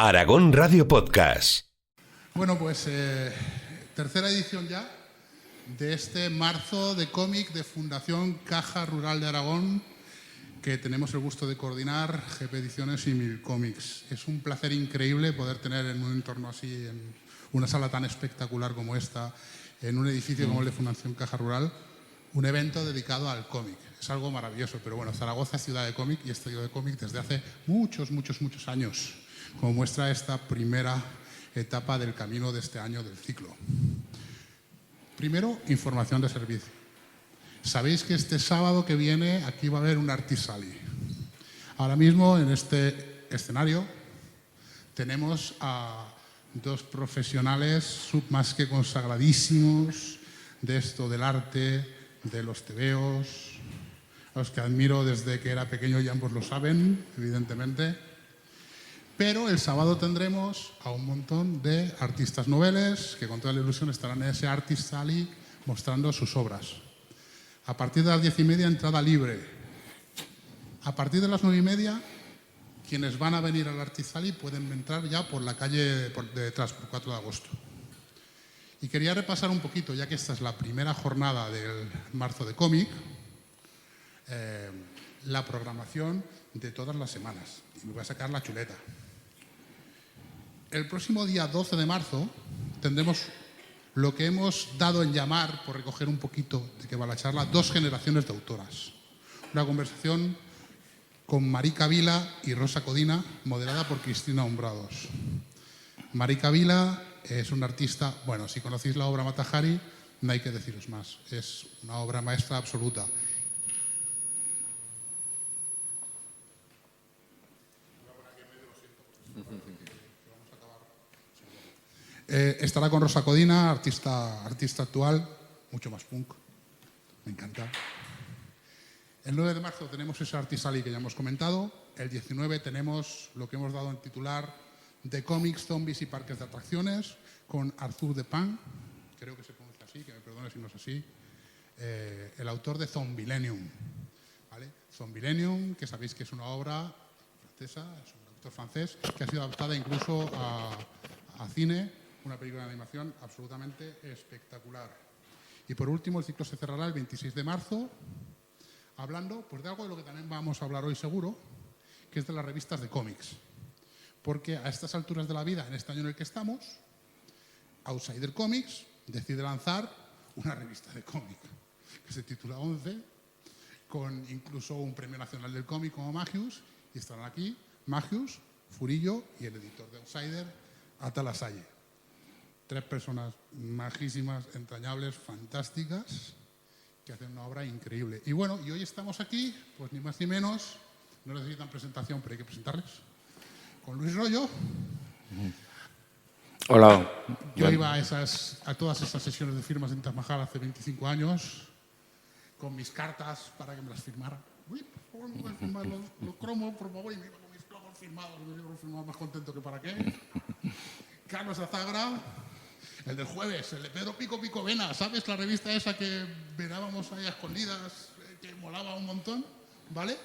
Aragón Radio Podcast. Bueno, pues tercera edición ya de este marzo de cómic de Fundación Caja Rural de Aragón, que tenemos el gusto de coordinar, GP Ediciones y Mil Cómics. Es un placer increíble poder tener en un entorno así, en una sala tan espectacular como esta, en un edificio como el de Fundación Caja Rural, un evento dedicado al cómic. Es algo maravilloso, pero bueno, Zaragoza es ciudad de cómic y estadio de cómic desde hace muchos años, como muestra esta primera etapa del camino de este año del ciclo. Primero, información de servicio. Sabéis que este sábado que viene aquí va a haber un Artisali. Ahora mismo en este escenario tenemos a dos profesionales más que consagradísimos de esto del arte, de los tebeos, a los que admiro desde que era pequeño y ambos lo saben, evidentemente. Pero el sábado tendremos a un montón de artistas noveles que con toda la ilusión estarán en ese Artisali mostrando sus obras. A partir de las 10:30, entrada libre. A partir de las 9:30, quienes van a venir al Artisali pueden entrar ya por la calle de detrás, por 4 de agosto. Y quería repasar un poquito, ya que esta es la primera jornada del marzo de cómic, la programación de todas las semanas. Y me voy a sacar la chuleta. El próximo día 12 de marzo tendremos lo que hemos dado en llamar, por recoger un poquito de qué va la charla, 2 generaciones de autoras. Una conversación con Marica Vila y Rosa Codina, moderada por Cristina Hombrados. Marica Vila es una artista, bueno, si conocéis la obra Mata Hari, no hay que deciros más, es una obra maestra absoluta. Estará con Rosa Codina, artista actual, mucho más punk, me encanta. El 9 de marzo tenemos ese Artisali que ya hemos comentado. El 19 tenemos lo que hemos dado en titular de cómics, zombies y parques de atracciones con Arthur Depin, creo que se pronuncia así, que me perdone si no es así, el autor de Zombilenium. ¿Vale? Zombilenium, que sabéis que es una obra francesa, es un autor francés, que ha sido adaptada incluso a cine, una película de animación absolutamente espectacular. Y por último, el ciclo se cerrará el 26 de marzo, hablando pues, de algo de lo que también vamos a hablar hoy seguro, que es de las revistas de cómics. Porque a estas alturas de la vida, en este año en el que estamos, Outsider Comics decide lanzar una revista de cómic que se titula 11, con incluso un premio nacional del cómic como Magius, y estarán aquí Magius, Furillo y el editor de Outsider, Atala Salle. 3 personas majísimas, entrañables, fantásticas, que hacen una obra increíble. Y bueno, y hoy estamos aquí, pues ni más ni menos, no necesitan presentación, pero hay que presentarles, con Luis Rollo. Hola. Yo iba a todas esas sesiones de firmas en Taj Mahal hace 25 años, con mis cartas para que me las firmaran. Uy, por favor, me voy a firmar los cromos, por favor, y me iba con mis plomos firmados, mis libros firmados, más contento que para qué. Carlos Azagra, el del jueves, el de Pedro Pico Vena, ¿sabes? La revista esa que verábamos ahí a escondidas, que molaba un montón, ¿vale?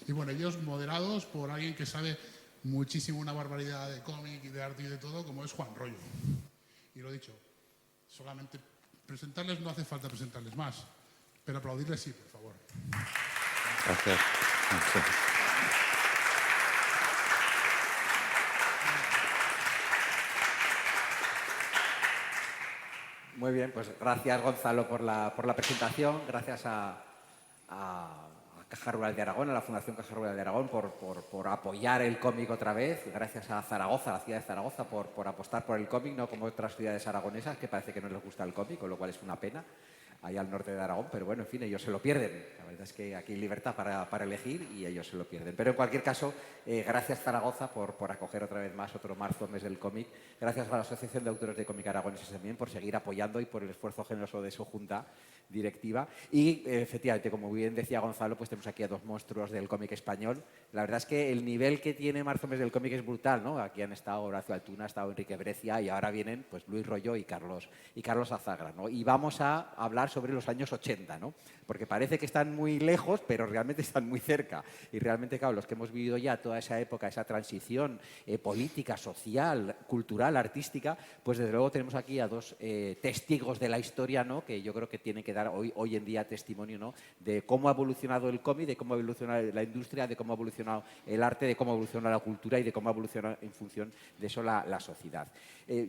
Y bueno, ellos moderados por alguien que sabe muchísimo, una barbaridad de cómic y de arte y de todo, como es Juan Rollo. Y lo dicho, solamente presentarles, no hace falta presentarles más, pero aplaudirles sí, por favor. Gracias. Muy bien, pues gracias Gonzalo por la presentación, gracias a Caja Rural de Aragón, a la Fundación Caja Rural de Aragón por apoyar el cómic otra vez, gracias a Zaragoza, la ciudad de Zaragoza, por apostar por el cómic, no como otras ciudades aragonesas que parece que no les gusta el cómic, con lo cual es una pena, allá al norte de Aragón, pero bueno, en fin, ellos se lo pierden. La verdad es que aquí hay libertad para elegir y ellos se lo pierden. Pero en cualquier caso, gracias Zaragoza por acoger otra vez más otro marzo, mes del cómic. Gracias a la Asociación de Autores de Cómic Aragoneses también por seguir apoyando y por el esfuerzo generoso de su junta directiva. Y efectivamente, como bien decía Gonzalo, pues tenemos aquí a dos monstruos del cómic español. La verdad es que el nivel que tiene Marzo Mes del cómic es brutal, ¿no? Aquí han estado Horacio Altuna, ha estado Enrique Breccia y ahora vienen pues Luis Royo y Carlos Azagra, ¿no? Y vamos a hablar sobre los años 80, ¿no? Porque parece que están muy lejos, pero realmente están muy cerca. Y realmente, claro, los que hemos vivido ya toda esa época, esa transición política, social, cultural, artística, pues desde luego tenemos aquí a dos testigos de la historia, ¿no? Que yo creo que tienen que dar hoy en día testimonio, ¿no? De cómo ha evolucionado el cómic, de cómo ha evolucionado la industria, de cómo ha evolucionado el arte, de cómo ha evolucionado la cultura y de cómo ha evolucionado en función de eso la sociedad.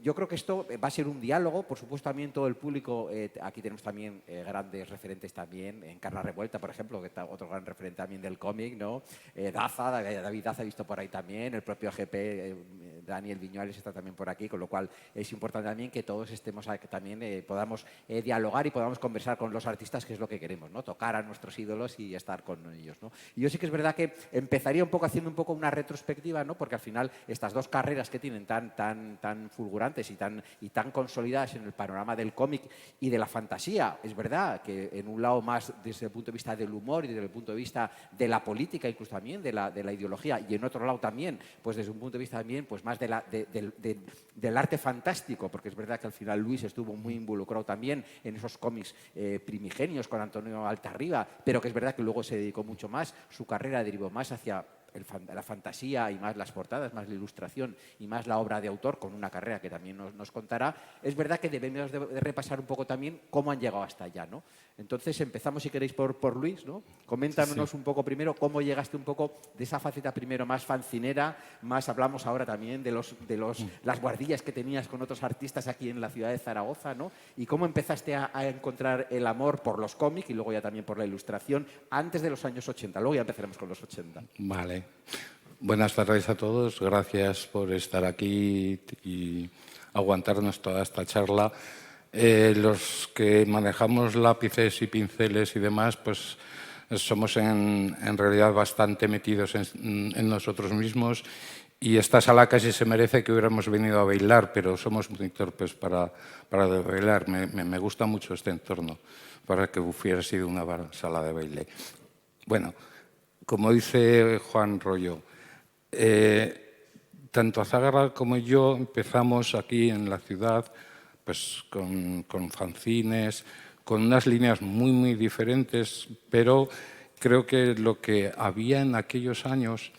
Yo creo que esto va a ser un diálogo, por supuesto también todo el público, aquí tenemos también grandes referentes también, Encarna Revuelta, por ejemplo, que está otro gran referente también del cómic, ¿no? David Daza, visto por ahí también, el propio GP, Daniel Viñuales está también por aquí, con lo cual es importante también que todos estemos que también podamos dialogar y podamos conversar con los artistas, que es lo que queremos, ¿no? Tocar a nuestros ídolos y estar con ellos, ¿no? Y yo sí que es verdad que empezaría un poco haciendo un poco una retrospectiva, ¿no? Porque al final estas dos carreras que tienen tan fulgurantes y tan consolidadas en el panorama del cómic y de la fantasía, es verdad que en un lado más desde el punto de vista del humor y desde el punto de vista de la política, incluso también de la ideología, y en otro lado también, pues desde un punto de vista también pues más del arte fantástico, porque es verdad que al final Luis estuvo muy involucrado también en esos cómics primigenios con Antonio Altarriba, pero que es verdad que luego se dedicó mucho más, su carrera derivó más hacia la fantasía y más las portadas, más la ilustración y más la obra de autor, con una carrera que también nos contará. Es verdad que debemos de repasar un poco también cómo han llegado hasta allá, ¿no? Entonces empezamos, si queréis, por Luis, ¿no? Coméntanos un poco primero cómo llegaste un poco de esa faceta primero más fancinera, más hablamos ahora también de las guardillas que tenías con otros artistas aquí en la ciudad de Zaragoza, ¿no? Y cómo empezaste a encontrar el amor por los cómics y luego ya también por la ilustración antes de los años 80. Luego ya empezaremos con los 80. Vale. Buenas tardes a todos. Gracias por estar aquí y aguantarnos toda esta charla. Los que manejamos lápices y pinceles y demás, pues somos en realidad bastante metidos en nosotros mismos, y esta sala casi se merece que hubiéramos venido a bailar, pero somos muy torpes para bailar. Me gusta mucho este entorno para que hubiera sido una sala de baile. Bueno, como dice Juan Royo, tanto Azagra como yo empezamos aquí en la ciudad pues con fanzines, con unas líneas muy diferentes, pero creo que lo que había en aquellos años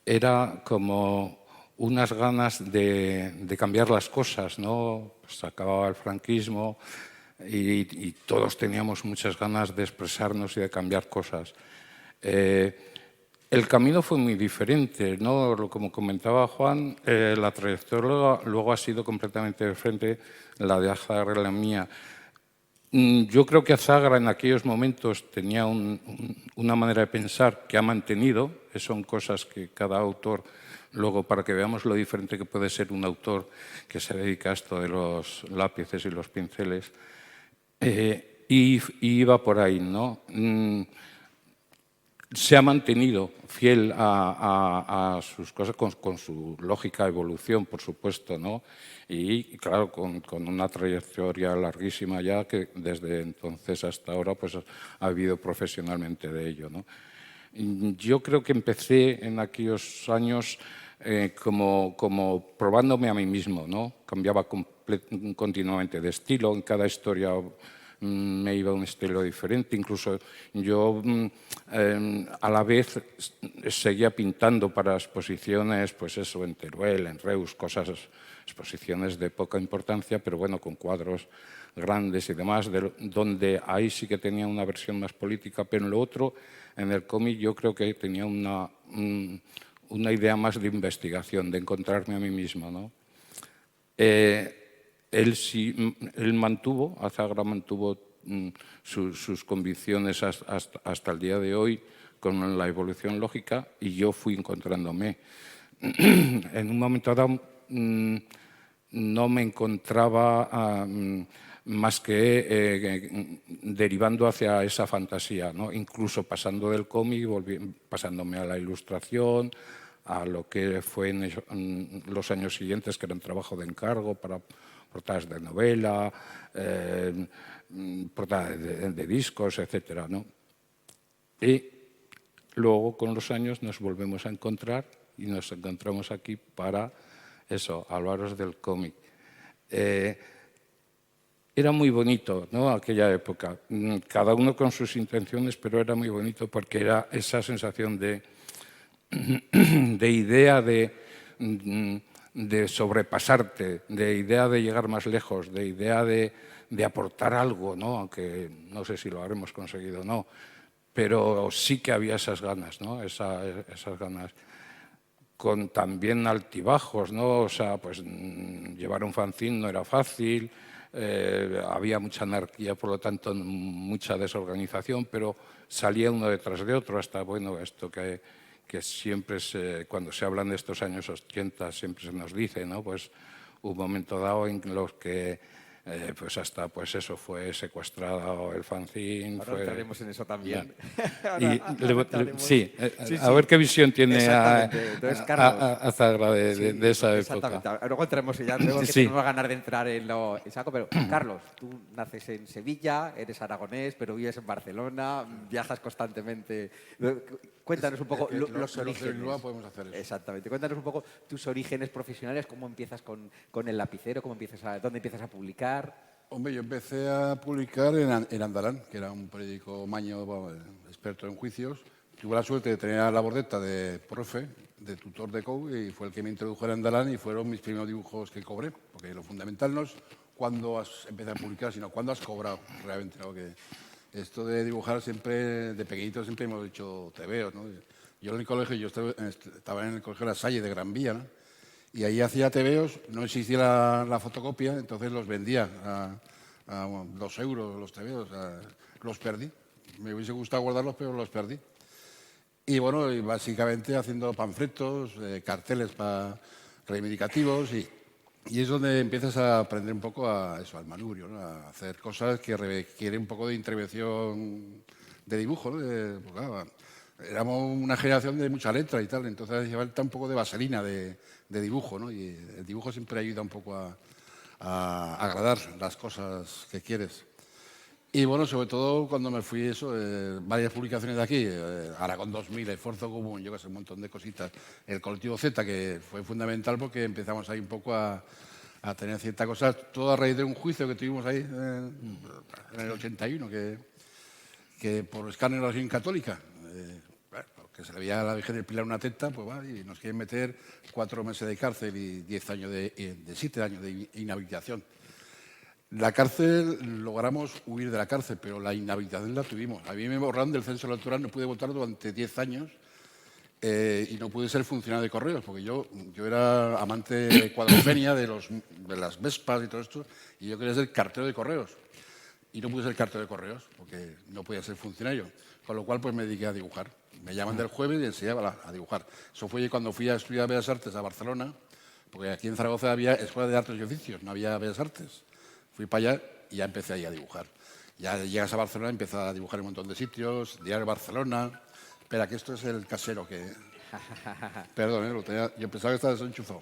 era como unas ganas de cambiar las cosas, ¿no? Pues acababa el franquismo y todos teníamos muchas ganas de expresarnos y de cambiar cosas. El camino fue muy diferente, ¿no? Como comentaba Juan, la trayectoria luego ha sido completamente diferente, la de Azagra y la mía. Yo creo que Azagra en aquellos momentos tenía una manera de pensar que ha mantenido, son cosas que cada autor, luego para que veamos lo diferente que puede ser un autor que se dedica a esto de los lápices y los pinceles, y iba por ahí, ¿no? Se ha mantenido fiel a sus cosas con su lógica evolución, por supuesto, ¿no? Y claro, con una trayectoria larguísima ya que desde entonces hasta ahora pues ha vivido profesionalmente de ello, ¿no? Yo creo que empecé en aquellos años como probándome a mí mismo, ¿no? Cambiaba continuamente de estilo, en cada historia me iba a un estilo diferente. Incluso yo a la vez seguía pintando para exposiciones, pues eso, en Teruel, en Reus, exposiciones de poca importancia, pero bueno, con cuadros grandes y demás, donde ahí sí que tenía una versión más política, pero en lo otro, en el cómic, yo creo que tenía una idea más de investigación, de encontrarme a mí mismo, ¿no? Azagra mantuvo sus convicciones hasta el día de hoy con la evolución lógica, y yo fui encontrándome. En un momento dado no me encontraba más que derivando hacia esa fantasía, ¿no? Incluso pasando del cómic, pasándome a la ilustración, a lo que fue en los años siguientes, que era un trabajo de encargo para portadas de novela, portadas de discos, etcétera, ¿no? Y luego, con los años, nos volvemos a encontrar y nos encontramos aquí para eso, hablaros del cómic. Era muy bonito, ¿no?, aquella época. Cada uno con sus intenciones, pero era muy bonito porque era esa sensación de idea de sobrepasarte, de idea de llegar más lejos, de idea de aportar algo, ¿no?, aunque no sé si lo habremos conseguido o no, pero sí que había esas ganas, ¿no?, esas ganas. Con también altibajos, ¿no? O sea, pues llevar un fanzine no era fácil, había mucha anarquía, por lo tanto, mucha desorganización, pero salía uno detrás de otro hasta, bueno, esto que siempre cuando se hablan de estos años 80 siempre se nos dice, ¿no? Pues un momento dado en los que pues hasta pues eso, fue secuestrado el fanzine. Ahora entraremos en eso también. Sí, a ver qué visión tiene Azagra de esa época. Exactamente. Luego entraremos ya, luego que tenemos ganas de entrar en lo saco. Pero, Carlos, tú naces en Sevilla, eres aragonés, pero vives en Barcelona, viajas constantemente. Cuéntanos un poco los orígenes. Podemos hacer eso. Exactamente. Cuéntanos un poco tus orígenes profesionales, cómo empiezas con el lapicero, dónde empiezas a publicar. Hombre, yo empecé a publicar en Andalán, que era un periódico maño, experto en juicios. Tuve la suerte de tener a la Bordeta de profe, de tutor de COU, y fue el que me introdujo en Andalán y fueron mis primeros dibujos que cobré, porque lo fundamental no es cuándo has empezado a publicar, sino cuándo has cobrado realmente, ¿no? Que esto de dibujar siempre, de pequeñito siempre hemos hecho tebeos, ¿no? Yo en el colegio, yo estaba en el colegio La Salle de Gran Vía, ¿no? Y ahí hacía tebeos, no existía la fotocopia, entonces los vendía a 2 euros los tebeos. Los perdí. Me hubiese gustado guardarlos, pero los perdí. Y bueno, y básicamente haciendo panfletos, carteles reivindicativos, y es donde empiezas a aprender un poco al manubrio, ¿no? A hacer cosas que requieren un poco de intervención de dibujo, ¿no? Pues claro, éramos una generación de mucha letra y tal, entonces lleva un poco de vaselina de dibujo, ¿no? Y el dibujo siempre ayuda un poco a agradar las cosas que quieres. Y bueno, sobre todo cuando me fui varias publicaciones de aquí, Aragón 2000, Esfuerzo Común, yo que sé, un montón de cositas. El colectivo Z, que fue fundamental porque empezamos ahí un poco a tener ciertas cosas, todo a raíz de un juicio que tuvimos ahí en el 81, que por escándalo de la Iglesia Católica, que se le veía a la Virgen del Pilar una teta, pues va, y nos quieren meter 4 meses de cárcel y 10 años de 7 años de inhabilitación. La cárcel, logramos huir de la cárcel, pero la inhabilitación la tuvimos. A mí me borraron del censo electoral, no pude votar durante 10 años y no pude ser funcionario de correos, porque yo era amante de cuadrofenia, de las Vespas y todo esto, y yo quería ser cartero de correos. Y no pude ser cartero de correos, porque no podía ser funcionario. Con lo cual, pues me dediqué a dibujar. Me llaman del jueves y enseñaba a dibujar. Eso fue cuando fui a estudiar Bellas Artes a Barcelona, porque aquí en Zaragoza había Escuela de Artes y Oficios, no había Bellas Artes. Fui para allá y ya empecé ahí a dibujar. Ya llegas a Barcelona y empiezas a dibujar en un montón de sitios, Diario Barcelona. Espera, que esto es el casero que... Perdón, yo pensaba que estaba desenchufado.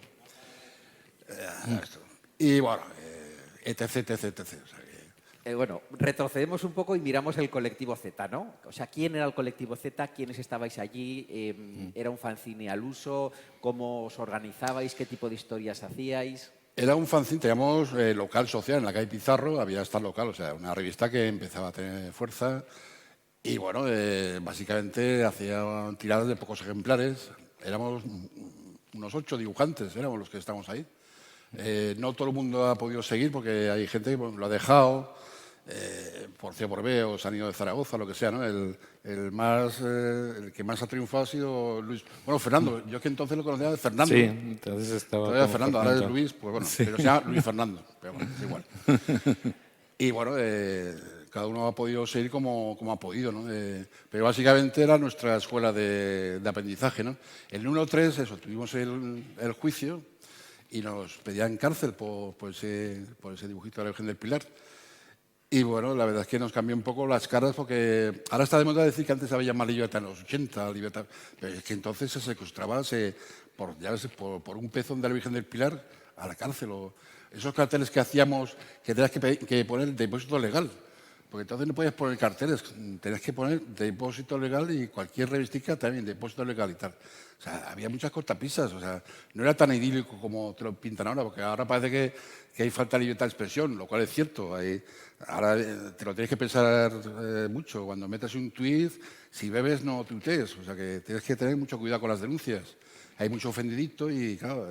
Y bueno, etc, etc, etc. O sea, bueno, retrocedemos un poco y miramos el colectivo Z, ¿no? O sea, ¿quién era el colectivo Z? ¿Quiénes estabais allí? ¿Era un fanzine al uso? ¿Cómo os organizabais? ¿Qué tipo de historias hacíais? Era un fanzine, teníamos local social en la calle Pizarro, había hasta local, o sea, una revista que empezaba a tener fuerza y bueno, básicamente hacía tiradas de pocos ejemplares, éramos unos 8 dibujantes, éramos los que estábamos ahí. No todo el mundo ha podido seguir porque hay gente que lo ha dejado, por C o por B, o se han ido de Zaragoza, lo que sea, ¿no? El que más ha triunfado ha sido Luis. Bueno, Fernando, yo es que entonces lo conocía de Fernando. Sí, entonces estaba Todavía Fernando, ahora es Luis, pues bueno, sí. pero se llama Luis Fernando, pero bueno, es igual. Y bueno, cada uno ha podido seguir como ha podido, ¿no? Pero básicamente era nuestra escuela de aprendizaje, ¿no? El número 3, eso, tuvimos el juicio y nos pedían cárcel por ese dibujito de la Virgen del Pilar. Y bueno, la verdad es que nos cambió un poco las caras porque ahora está de moda decir que antes había más libertad en los 80, libertad, pero es que entonces se secuestraba por un pezón de la Virgen del Pilar a la cárcel. O esos carteles que hacíamos que tenías que poner depósito legal, porque entonces no podías poner carteles, tenías que poner depósito legal y cualquier revistica también, depósito legal y tal. O sea, había muchas cortapisas, o sea, no era tan idílico como te lo pintan ahora, porque ahora parece que hay falta de libertad de expresión, lo cual es cierto. Ahora te lo tienes que pensar mucho. Cuando metes un tuit, si bebes no tuitees, o sea que tienes que tener mucho cuidado con las denuncias. Hay mucho ofendidito y, claro,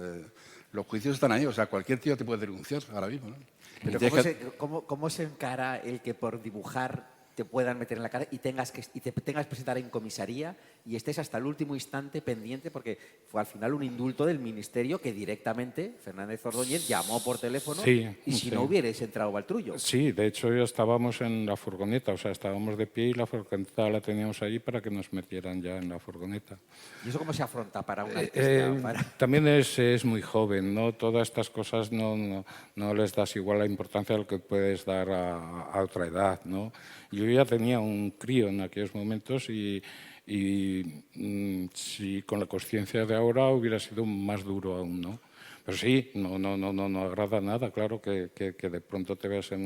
los juicios están ahí, o sea, cualquier tío te puede denunciar ahora mismo, ¿no? Pero ¿cómo se encara el que por dibujar te puedan meter en la cara y te tengas que presentar en comisaría y estés hasta el último instante pendiente? Porque fue al final un indulto del Ministerio que directamente Fernández Ordóñez llamó por teléfono y si no hubierais entrado al trullo. Sí, de hecho ya estábamos en la furgoneta, o sea, estábamos de pie y la furgoneta la teníamos allí para que nos metieran ya en la furgoneta. ¿Y eso cómo se afronta para un artista? También es muy joven, ¿no? Todas estas cosas no les das igual la importancia a lo que puedes dar a otra edad, ¿no? Yo ya tenía un crío en aquellos momentos y si con la conciencia de ahora hubiera sido más duro aún, ¿no? Pero sí, no agrada nada, claro, que de pronto te veas en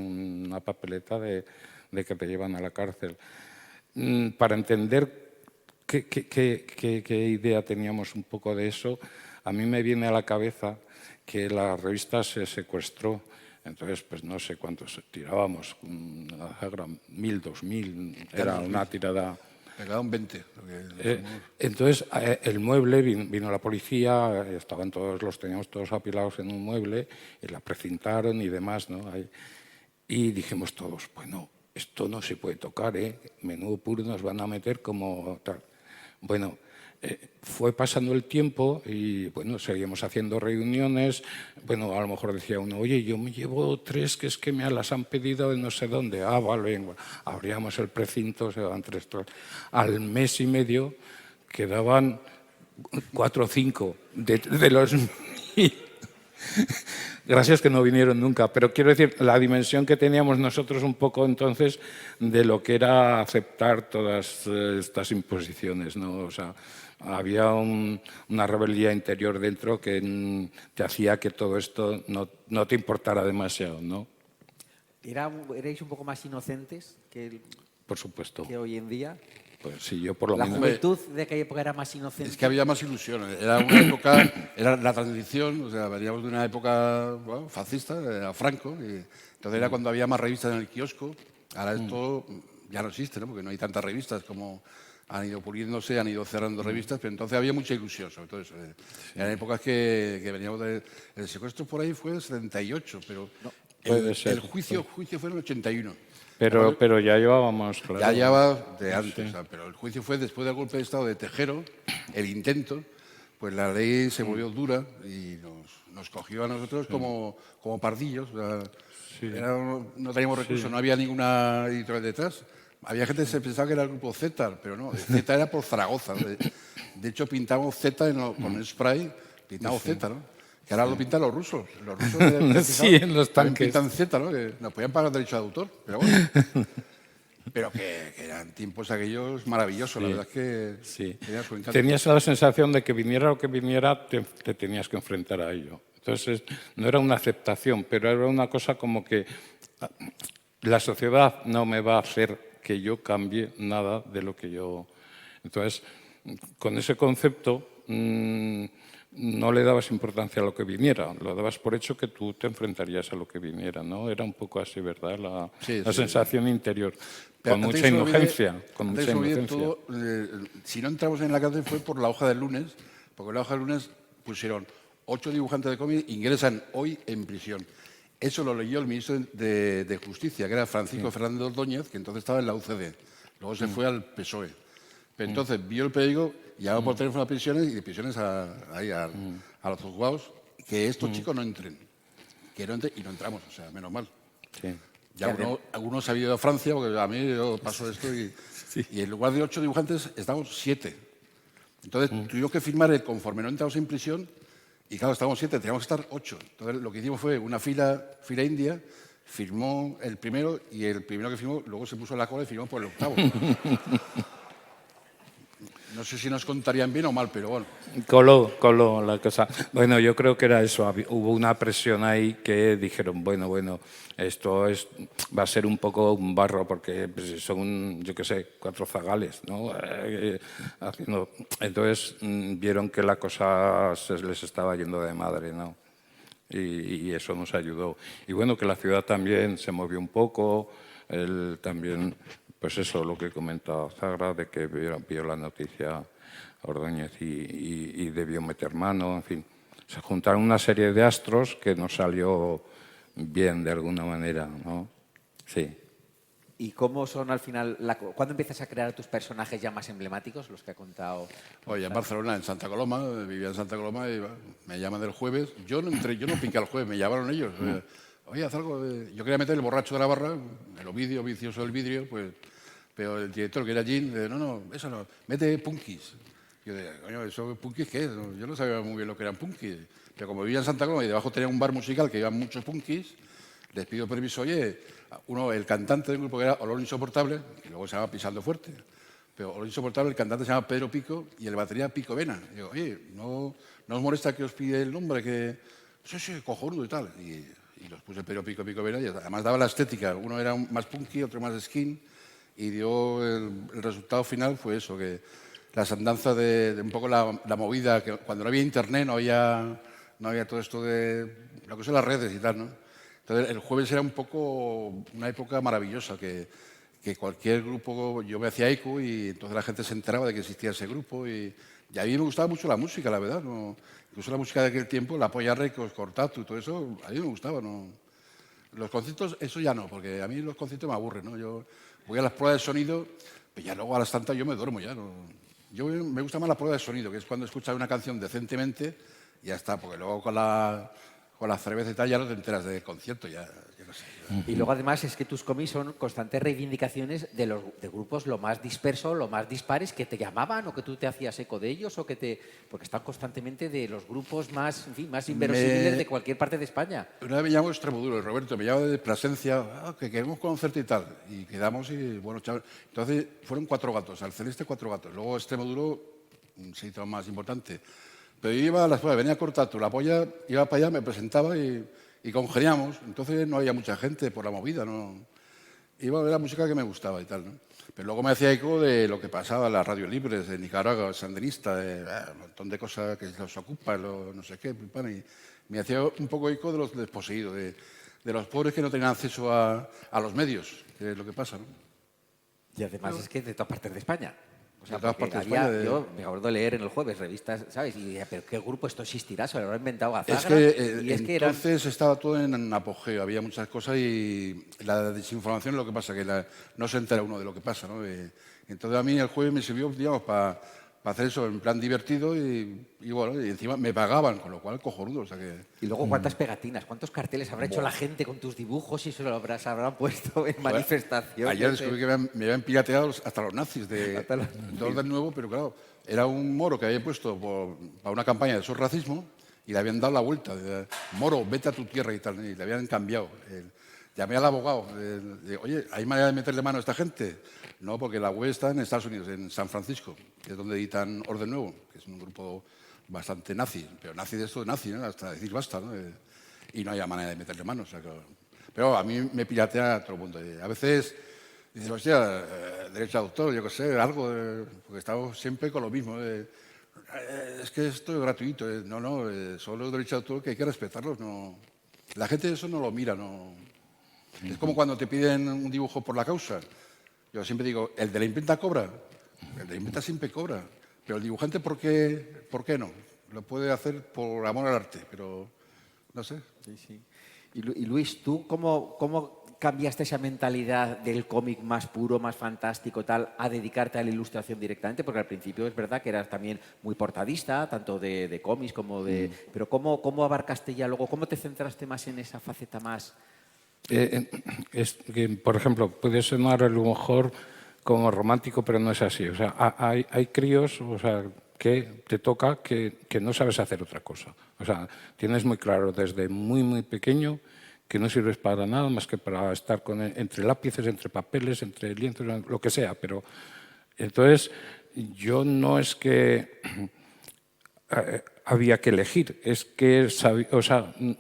una papeleta de que te llevan a la cárcel. Para entender qué idea teníamos un poco de eso, a mí me viene a la cabeza que la revista se secuestró. Entonces, pues no sé cuántos tirábamos, 1.000, 2.000, era una tirada. Pegaban 20. Entonces, el mueble, vino la policía, los teníamos todos apilados en un mueble, y la precintaron y demás, ¿no? Y dijimos todos, bueno, esto no se puede tocar, ¿eh? Menudo puro nos van a meter como tal. Bueno, fue pasando el tiempo y bueno, seguimos haciendo reuniones. Bueno, a lo mejor decía uno, oye, yo me llevo 3 que es que me las han pedido de no sé dónde. Ah, vale, venga. Abríamos el precinto, se daban 3. Al mes y medio quedaban 4 o 5 de los... Gracias que no vinieron nunca, pero quiero decir, la dimensión que teníamos nosotros un poco entonces de lo que era aceptar todas estas imposiciones, ¿no? O sea, había una rebeldía interior dentro que te hacía que todo esto no te importara demasiado, ¿no? ¿Erais un poco más inocentes Por supuesto. que hoy en día? Pues sí, yo por lo ¿La menos... juventud de aquella época era más inocente? Es que había más ilusión. Era una época, era la transición, o sea, veníamos de una época fascista, era Franco, y entonces era cuando había más revistas en el kiosco. Ahora esto ya no existe, ¿no? Porque no hay tantas revistas como han ido puliéndose, han ido cerrando revistas, pero entonces había mucha ilusión, sobre todo eso. Eran épocas que veníamos de... El secuestro por ahí fue en el 78, pero no, el juicio fue en el 81. Pero ya llevábamos, claro. Ya llevaba de antes, Sí. o sea, pero el juicio fue después del golpe de Estado de Tejero, el intento, pues la ley se volvió dura y nos cogió a nosotros como pardillos. O sea, no teníamos recursos, no había ninguna editorial detrás. Había gente que se pensaba que era el grupo Z, pero no, Z era por Zaragoza. De hecho, pintamos Z con el spray, pintamos Z, ¿no? Que ahora lo pintan los rusos. Los rusos Sí, en los tanques. pintan Z, ¿no? Que nos podían pagar derecho de autor, pero bueno. Pero que eran tiempos aquellos maravillosos, la verdad es que Sí. tenía su encanto. Tenías la sensación de que viniera lo que viniera, te tenías que enfrentar a ello. Entonces, no era una aceptación, pero era una cosa como que la sociedad no me va a hacer que yo cambie nada de lo que yo... Entonces, con ese concepto... no le dabas importancia a lo que viniera, lo dabas por hecho que tú te enfrentarías a lo que viniera, ¿no? Era un poco así, ¿verdad? La sensación interior, Pero con mucha inocencia. Si no entramos en la cárcel fue por la hoja del lunes, porque en la hoja del lunes pusieron 8 dibujantes de cómic ingresan hoy en prisión. Eso lo leyó el ministro de Justicia, que era Francisco Fernández Ordóñez, que entonces estaba en la UCD. Luego se fue al PSOE. Pero entonces vio el periódico, llamó por teléfono a prisiones y de prisiones a los juzgados, que estos chicos no entren. Que no entren y no entramos, o sea, menos mal. Sí. Ya algunos se han ido a Francia, porque a mí yo paso esto y en lugar de 8 dibujantes estamos 7. Entonces tuvimos que firmar el conforme no entramos en prisión y claro, estábamos 7, teníamos que estar 8. Entonces lo que hicimos fue una fila india firmó el primero y el primero que firmó luego se puso en la cola y firmó por el octavo. No sé si nos contarían bien o mal, pero bueno. Coló la cosa. Bueno, yo creo que era eso. Hubo una presión ahí que dijeron, bueno, esto va a ser un poco un barro porque pues, son, yo qué sé, 4 zagales, ¿no? Entonces vieron que la cosa se les estaba yendo de madre, ¿no? Y eso nos ayudó. Y bueno, que la ciudad también se movió un poco, también... Pues eso, lo que comentaba Zagra, de que vio la noticia Ordóñez y debió meter mano, en fin. Se juntaron una serie de astros que nos salió bien de alguna manera, ¿no? Sí. ¿Y cómo son al final, cuándo empiezas a crear tus personajes ya más emblemáticos, los que ha contado? Oye, en Barcelona, en Santa Coloma, vivía en Santa Coloma y me llaman del jueves. Yo no piqué el jueves, me llamaron ellos. Oye, haz algo. Yo quería meter el borracho de la barra, el Ovidio, vicioso del vidrio, pues... Pero el director, que era Jean, no, eso no, mete punkis. Yo decía, coño, ¿eso punkis qué es? Yo no sabía muy bien lo que eran punkis. Pero como vivía en Santa Coloma y debajo tenía un bar musical que iban muchos punkis, les pido permiso, oye, el cantante del grupo que era Olor Insoportable, que luego se llama Pisando Fuerte, pero Olor Insoportable, el cantante se llama Pedro Pico y el batería Pico Vena. Y digo, oye, ¿no os molesta que os pide el nombre? Que sí, cojonudo y tal. Y los puse Pedro Pico, Pico Vena y además daba la estética. Uno era más punky, otro más skin. Y dio el resultado final fue eso, que las andanzas de un poco la movida, que cuando no había internet no había todo esto de lo que son las redes y tal, ¿no? Entonces el jueves era un poco una época maravillosa, que cualquier grupo, yo me hacía eco y entonces la gente se enteraba de que existía ese grupo y a mí me gustaba mucho la música, la verdad, ¿no? Incluso la música de aquel tiempo, la Polla Records, Cortatu y todo eso, a mí me gustaba, ¿no? Los conciertos, eso ya no, porque a mí los conciertos me aburren, ¿no? Yo voy a las pruebas de sonido, pero ya luego a las tantas yo me duermo ya, ¿no? Yo me gusta más la prueba de sonido, que es cuando escuchas una canción decentemente y ya está, porque luego con la cerveza y tal ya no te enteras del concierto, ya no sé. Y luego además es que tus cómics son constantes reivindicaciones de grupos lo más dispersos, lo más dispares, que te llamaban o que tú te hacías eco de ellos porque están constantemente de los grupos más, en fin, más inverosímiles de cualquier parte de España. Una vez me llamó Extremoduro, Roberto, me llamó de Plasencia, que queremos conocerte y tal, y quedamos y bueno, chaval. Entonces fueron 4 gatos, al Celeste 4 gatos, luego Extremoduro se hizo más importante. Pero yo iba a las pruebas, venía a Cortatu, la Polla, iba para allá, me presentaba y congeniamos. Entonces no había mucha gente por la movida, no. Iba a ver la música que me gustaba y tal, ¿no? Pero luego me hacía eco de lo que pasaba en las radios libres de Nicaragua, sandinista, un montón de cosas que los ocupa, no sé qué, y me hacía un poco eco de los desposeídos, de los pobres que no tenían acceso a los medios, que es lo que pasa, ¿no? Y además es que de todas partes de España. O sea, de todas partes de España. Yo me acuerdo de leer en el jueves revistas, ¿sabes? Y decía, ¿pero qué grupo esto existirá? Se lo habrá inventado a Zagra. Es que entonces estaba todo en apogeo, había muchas cosas y la desinformación es lo que pasa, que no se entera uno de lo que pasa, ¿no? Entonces a mí el jueves me sirvió, digamos, para hacer eso en plan divertido y bueno, y encima me pagaban, con lo cual cojonudo. O sea que... Y luego, ¿cuántas pegatinas, cuántos carteles habrá hecho la gente con tus dibujos y se lo habrán puesto en manifestaciones? Ayer descubrí que me habían pirateado hasta los nazis de Orden Nuevo, pero claro, era un moro que había puesto para una campaña de racismo y le habían dado la vuelta. Moro, vete a tu tierra y tal, y le habían cambiado. Llamé al abogado, oye, ¿hay manera de meterle mano a esta gente? No, porque la web está en Estados Unidos, en San Francisco, que es donde editan Orden Nuevo, que es un grupo bastante nazi, pero nazi de esto de nazi, ¿no? Hasta decir basta, ¿no? Y no hay manera de meterle mano. O sea, que... Pero a mí me piratea todo el mundo. A veces dices, hostia, derecho de autor, yo qué sé, algo, porque estamos siempre con lo mismo. Es que esto es gratuito. No, son los derechos de autor que hay que respetarlos. No. La gente eso no lo mira, no. Es como cuando te piden un dibujo por la causa. Yo siempre digo, ¿el de la imprenta cobra? El de la imprenta siempre cobra. Pero el dibujante, ¿por qué no? Lo puede hacer por amor al arte, pero no sé. Sí, sí. Y Luis, ¿tú cómo cambiaste esa mentalidad del cómic más puro, más fantástico, tal, a dedicarte a la ilustración directamente? Porque al principio es verdad que eras también muy portadista, tanto de cómics como de... Pero ¿cómo abarcaste ya luego? ¿Cómo te centraste más en esa faceta más...? Es que, por ejemplo, puede sonar a lo mejor como romántico, pero no es así. O sea, hay críos, o sea, que te toca que no sabes hacer otra cosa. O sea, tienes muy claro desde muy, muy pequeño que no sirves para nada más que para estar entre lápices, entre papeles, entre lienzos, lo que sea. Pero entonces yo no es que había que elegir, es que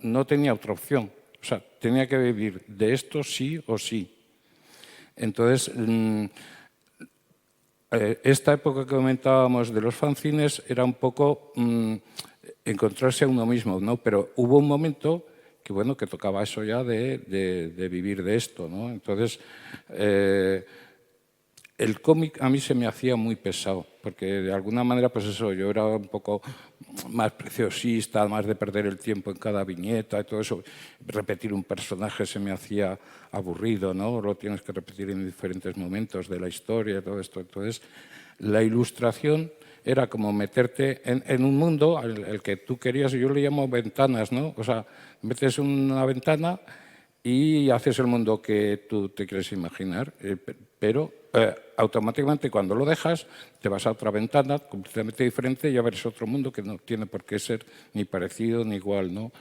no tenía otra opción. O sea, tenía que vivir de esto sí o sí. Entonces, esta época que comentábamos de los fanzines era un poco encontrarse a uno mismo, ¿no? Pero hubo un momento que, bueno, que tocaba eso ya de vivir de esto, ¿no? Entonces, el cómic a mí se me hacía muy pesado, porque de alguna manera, pues eso, yo era un poco más preciosista, más de perder el tiempo en cada viñeta y todo eso. Repetir un personaje se me hacía aburrido, ¿no? Lo tienes que repetir en diferentes momentos de la historia y todo esto. Entonces, la ilustración era como meterte en un mundo el que tú querías, y yo le llamo ventanas, ¿no? O sea, metes una ventana y haces el mundo que tú te quieres imaginar, pero automáticamente cuando lo dejas te vas a otra ventana completamente diferente y ya verás otro mundo que no tiene por qué ser ni parecido ni igual, ¿no?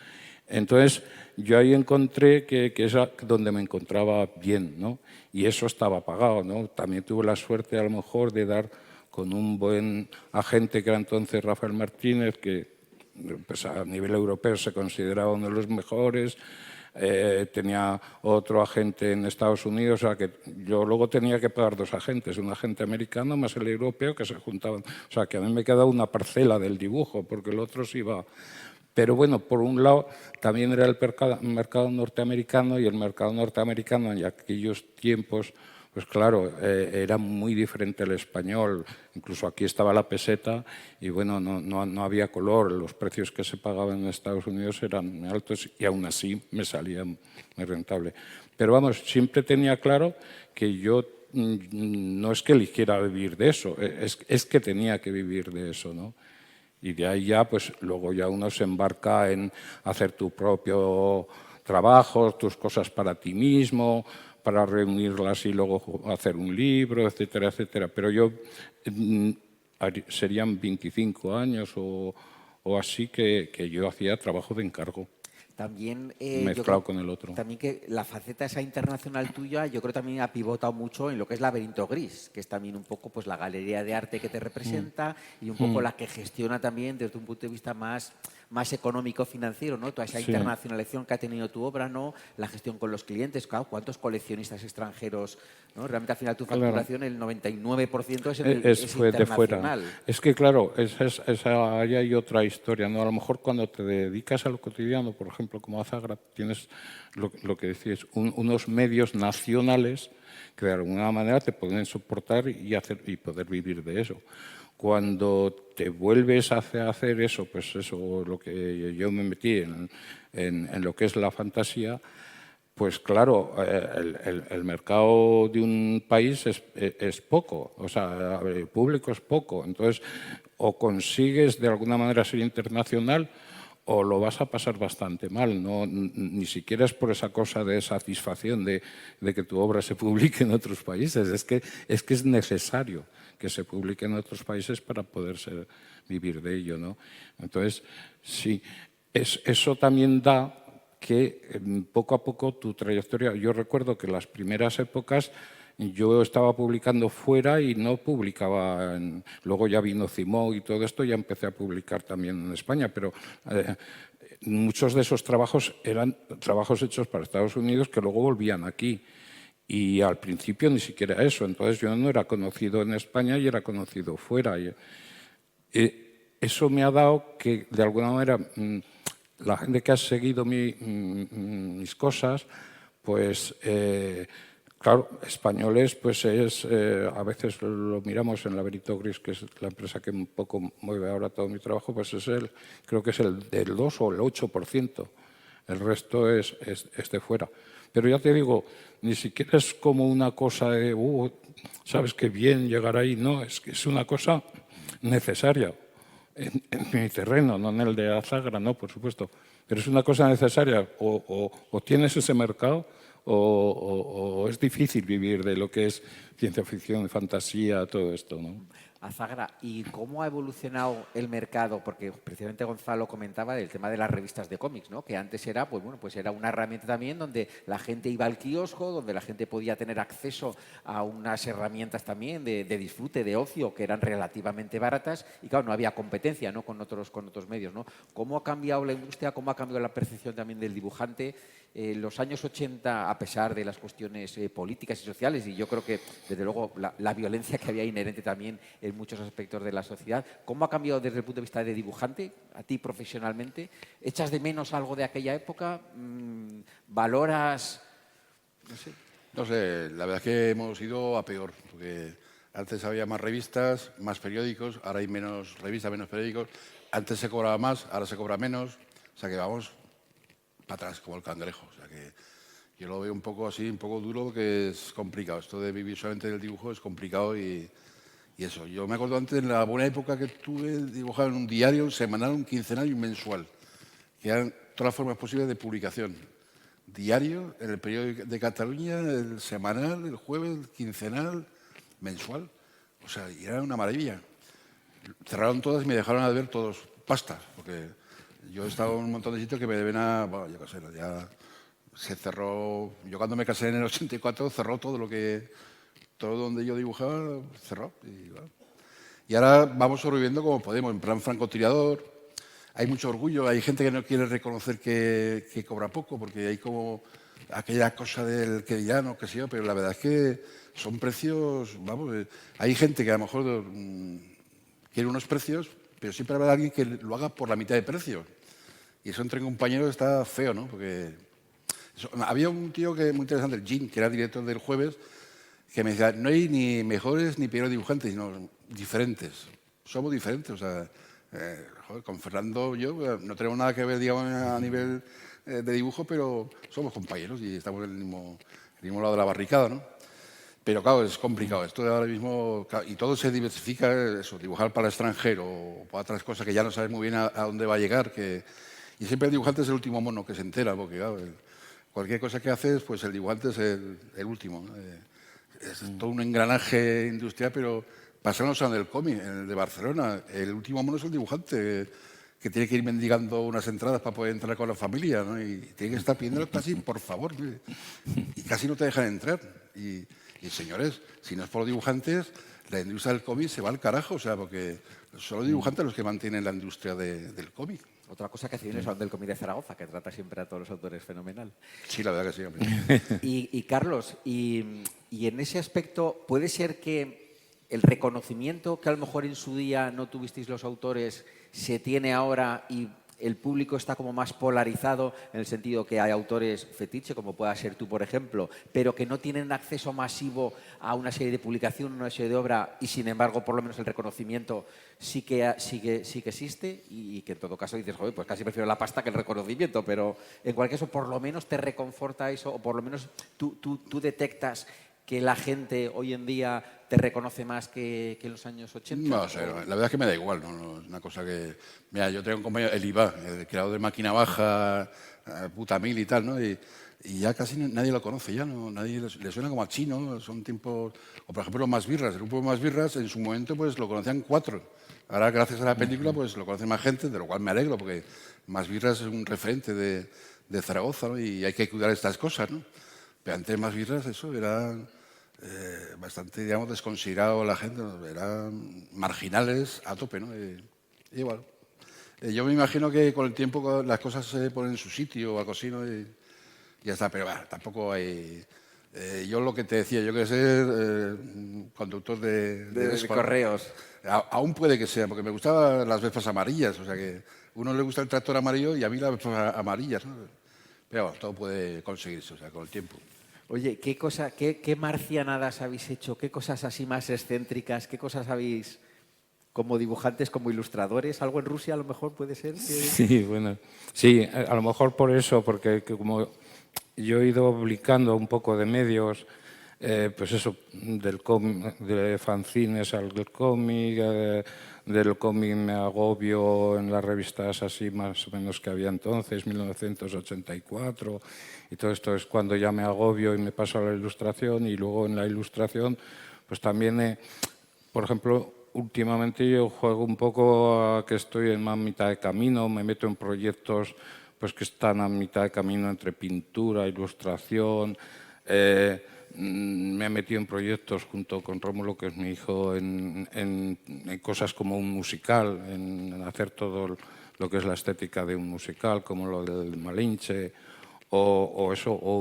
Entonces yo ahí encontré que es donde me encontraba bien, ¿no? Y eso estaba pagado, ¿no? También tuve la suerte a lo mejor de dar con un buen agente que era entonces Rafael Martínez, que pues, a nivel europeo se consideraba uno de los mejores. Tenía otro agente en Estados Unidos, o sea que yo luego tenía que pagar dos agentes, un agente americano más el europeo, que se juntaban. O sea que a mí me quedaba una parcela del dibujo, porque el otro sí iba. Pero bueno, por un lado también era el mercado norteamericano, y el mercado norteamericano en aquellos tiempos, pues claro, era muy diferente al español. Incluso aquí estaba la peseta y bueno, no había color. Los precios que se pagaban en Estados Unidos eran muy altos y aún así me salía muy rentable. Pero vamos, siempre tenía claro que yo no es que eligiera vivir de eso, es que tenía que vivir de eso, ¿no? Y de ahí ya, pues luego ya uno se embarca en hacer tu propio trabajo, tus cosas para ti mismo, para reunirlas y luego hacer un libro, etcétera, etcétera. Pero yo serían 25 años o así que yo hacía trabajo de encargo. También, mezclado con el otro. También que la faceta esa internacional tuya, yo creo también ha pivotado mucho en lo que es Laberinto Gris, que es también un poco pues la galería de arte que te representa y un poco la que gestiona también desde un punto de vista más económico-financiero, ¿no? Toda esa internacionalización que ha tenido tu obra, ¿no? La gestión con los clientes, claro, ¿cuántos coleccionistas extranjeros, ¿no? Realmente al final tu facturación, el 99% es fue de fuera. internacional. Es que claro, ahí hay otra historia, ¿no? A lo mejor cuando te dedicas a lo cotidiano, por ejemplo, como Azagra, tienes lo que decís, unos medios nacionales que de alguna manera te pueden soportar y poder vivir de eso. Cuando te vuelves a hacer eso, pues eso, lo que yo me metí en lo que es la fantasía, pues claro, el mercado de un país es poco, o sea, el público es poco. Entonces, o consigues de alguna manera ser internacional o lo vas a pasar bastante mal. No, ni siquiera es por esa cosa de satisfacción de que tu obra se publique en otros países, es que es necesario que se publique en otros países para poder vivir de ello, ¿no? Entonces, sí, eso también da que poco a poco tu trayectoria... Yo recuerdo que en las primeras épocas yo estaba publicando fuera y no publicaba... Luego ya vino Cimó y todo esto, ya empecé a publicar también en España, pero muchos de esos trabajos eran trabajos hechos para Estados Unidos que luego volvían aquí. Y al principio ni siquiera eso. Entonces yo no era conocido en España y era conocido fuera. Eso me ha dado que, de alguna manera, la gente que ha seguido mis cosas, pues, claro, españoles, pues a veces lo miramos en Laberinto Gris, que es la empresa que un poco mueve ahora todo mi trabajo, pues creo que es el del 2 o el 8%. El resto es de fuera. Pero ya te digo, ni siquiera es como una cosa de, sabes qué bien llegar ahí. No, es que es una cosa necesaria en mi terreno, no en el de Azagra, no, por supuesto. Pero es una cosa necesaria. O tienes ese mercado o es difícil vivir de lo que es ciencia ficción, fantasía, todo esto, ¿no? Azagra, ¿y cómo ha evolucionado el mercado? Porque precisamente Gonzalo comentaba del tema de las revistas de cómics, ¿no? Que antes era, pues bueno, pues era una herramienta también donde la gente iba al kiosco, donde la gente podía tener acceso a unas herramientas también de disfrute, de ocio, que eran relativamente baratas y claro, no había competencia, ¿no? con otros medios, ¿no? ¿Cómo ha cambiado la industria? ¿Cómo ha cambiado la percepción también del dibujante? Los años 80, a pesar de las cuestiones políticas y sociales, y yo creo que, desde luego, la violencia que había inherente también en muchos aspectos de la sociedad, ¿cómo ha cambiado desde el punto de vista de dibujante, a ti profesionalmente? ¿Echas de menos algo de aquella época? ¿Valoras? No sé. No sé, la verdad es que hemos ido a peor, porque antes había más revistas, más periódicos, ahora hay menos revistas, menos periódicos. Antes se cobraba más, ahora se cobra menos. O sea que vamos para atrás, como el cangrejo. O sea que yo lo veo un poco así, un poco duro, porque es complicado. Esto de vivir solamente del dibujo es complicado y eso. Yo me acuerdo antes, en la buena época que tuve, dibujaba en un diario, un semanal, un quincenal y un mensual, que eran todas las formas posibles de publicación. Diario, en el periódico de Cataluña, el semanal, el jueves, el quincenal, mensual. O sea, y era una maravilla. Cerraron todas y me dejaron de ver todos pastas, porque yo he estado en un montón de sitios que me deben a... Bueno, yo qué sé, ya se cerró... Yo cuando me casé en el 84 cerró todo lo que... Todo donde yo dibujaba cerró. Y ahora vamos sobreviviendo como podemos, en plan francotirador. Hay mucho orgullo, hay gente que no quiere reconocer que cobra poco, porque hay como aquella cosa del que dirán o qué sé yo, pero la verdad es que son precios, vamos, hay gente que a lo mejor quiere unos precios, pero siempre habrá alguien que lo haga por la mitad de precio. Y eso entre compañeros está feo, ¿no? Porque había un tío que muy interesante, el Jim, que era director del Jueves, que me decía, no hay ni mejores ni peores dibujantes, sino diferentes. Somos diferentes, o sea, joder, con Fernando yo no tenemos nada que ver, digamos, a nivel de dibujo, pero somos compañeros y estamos en el mismo lado de la barricada, ¿no? Pero claro, es complicado. Esto de ahora mismo, y todo se diversifica, eso, dibujar para el extranjero o para otras cosas que ya no sabes muy bien a dónde va a llegar. Y siempre el dibujante es el último mono que se entera, porque claro, cualquier cosa que haces, pues el dibujante es el último, ¿no? Es todo un engranaje industrial, pero pasamos en el cómic, en el de Barcelona. El último mono es el dibujante, que tiene que ir mendigando unas entradas para poder entrar con la familia, ¿no? Y tiene que estar pidiendo casi, por favor, y casi no te dejan entrar. Y señores, si no es por los dibujantes, la industria del cómic se va al carajo, o sea, porque son los dibujantes los que mantienen la industria del cómic. Otra cosa que hace bien es el del cómic de Zaragoza, que trata siempre a todos los autores fenomenal. Sí, la verdad que sí, hombre. Y Carlos, y en ese aspecto, ¿puede ser que el reconocimiento que a lo mejor en su día no tuvisteis los autores se tiene ahora y el público está como más polarizado en el sentido que hay autores fetiche, como pueda ser tú, por ejemplo, pero que no tienen acceso masivo a una serie de publicaciones, una serie de obra y, sin embargo, por lo menos el reconocimiento sí que existe y que en todo caso dices, joder, pues casi prefiero la pasta que el reconocimiento, pero en cualquier caso por lo menos te reconforta eso o por lo menos tú detectas que la gente hoy en día te reconoce más que en los años 80? No sé, la verdad es que me da igual, no es una cosa que... Mira, yo tengo un compañero, el Iba, el creador de Máquina Baja, Puta Mil y tal, ¿no? Y ya casi nadie lo conoce, ya no, nadie le suena como a chino, son tiempos... O por ejemplo, Más Birras, el grupo Más Birras, en su momento pues lo conocían 4. Ahora, gracias a la película, pues lo conoce más gente, de lo cual me alegro, porque Más Birras es un referente de Zaragoza, ¿no? Y hay que cuidar estas cosas, ¿no? Pero antes Más Birras, eso era... bastante, digamos, desconsiderado la gente, eran marginales a tope, ¿no? Igual. Yo me imagino que con el tiempo las cosas se ponen en su sitio o algo así, ¿no? Y ya está, pero bueno, tampoco hay... yo lo que te decía, yo quiero ser conductor de correos. Aún puede que sea, porque me gustaban las Vespas amarillas, o sea que a uno le gusta el tractor amarillo y a mí las Vespas amarillas, ¿no? Pero bueno, todo puede conseguirse, o sea, con el tiempo. Oye, ¿qué marcianadas habéis hecho? ¿Qué cosas así más excéntricas? ¿Qué cosas habéis, como dibujantes, como ilustradores? ¿Algo en Rusia a lo mejor puede ser? Sí, bueno, sí, a lo mejor por eso, porque como yo he ido publicando un poco de medios, pues eso, de fanzines al cómic, del cómic me agobio en las revistas así más o menos que había entonces, 1984, y todo esto es cuando ya me agobio y me paso a la ilustración, y luego en la ilustración pues también, por ejemplo, últimamente yo juego un poco a que estoy en más mitad de camino, me meto en proyectos pues que están a mitad de camino entre pintura, ilustración. Me he metido en proyectos junto con Rómulo, que es mi hijo, en cosas como un musical, en hacer todo lo que es la estética de un musical, como lo del Malinche, o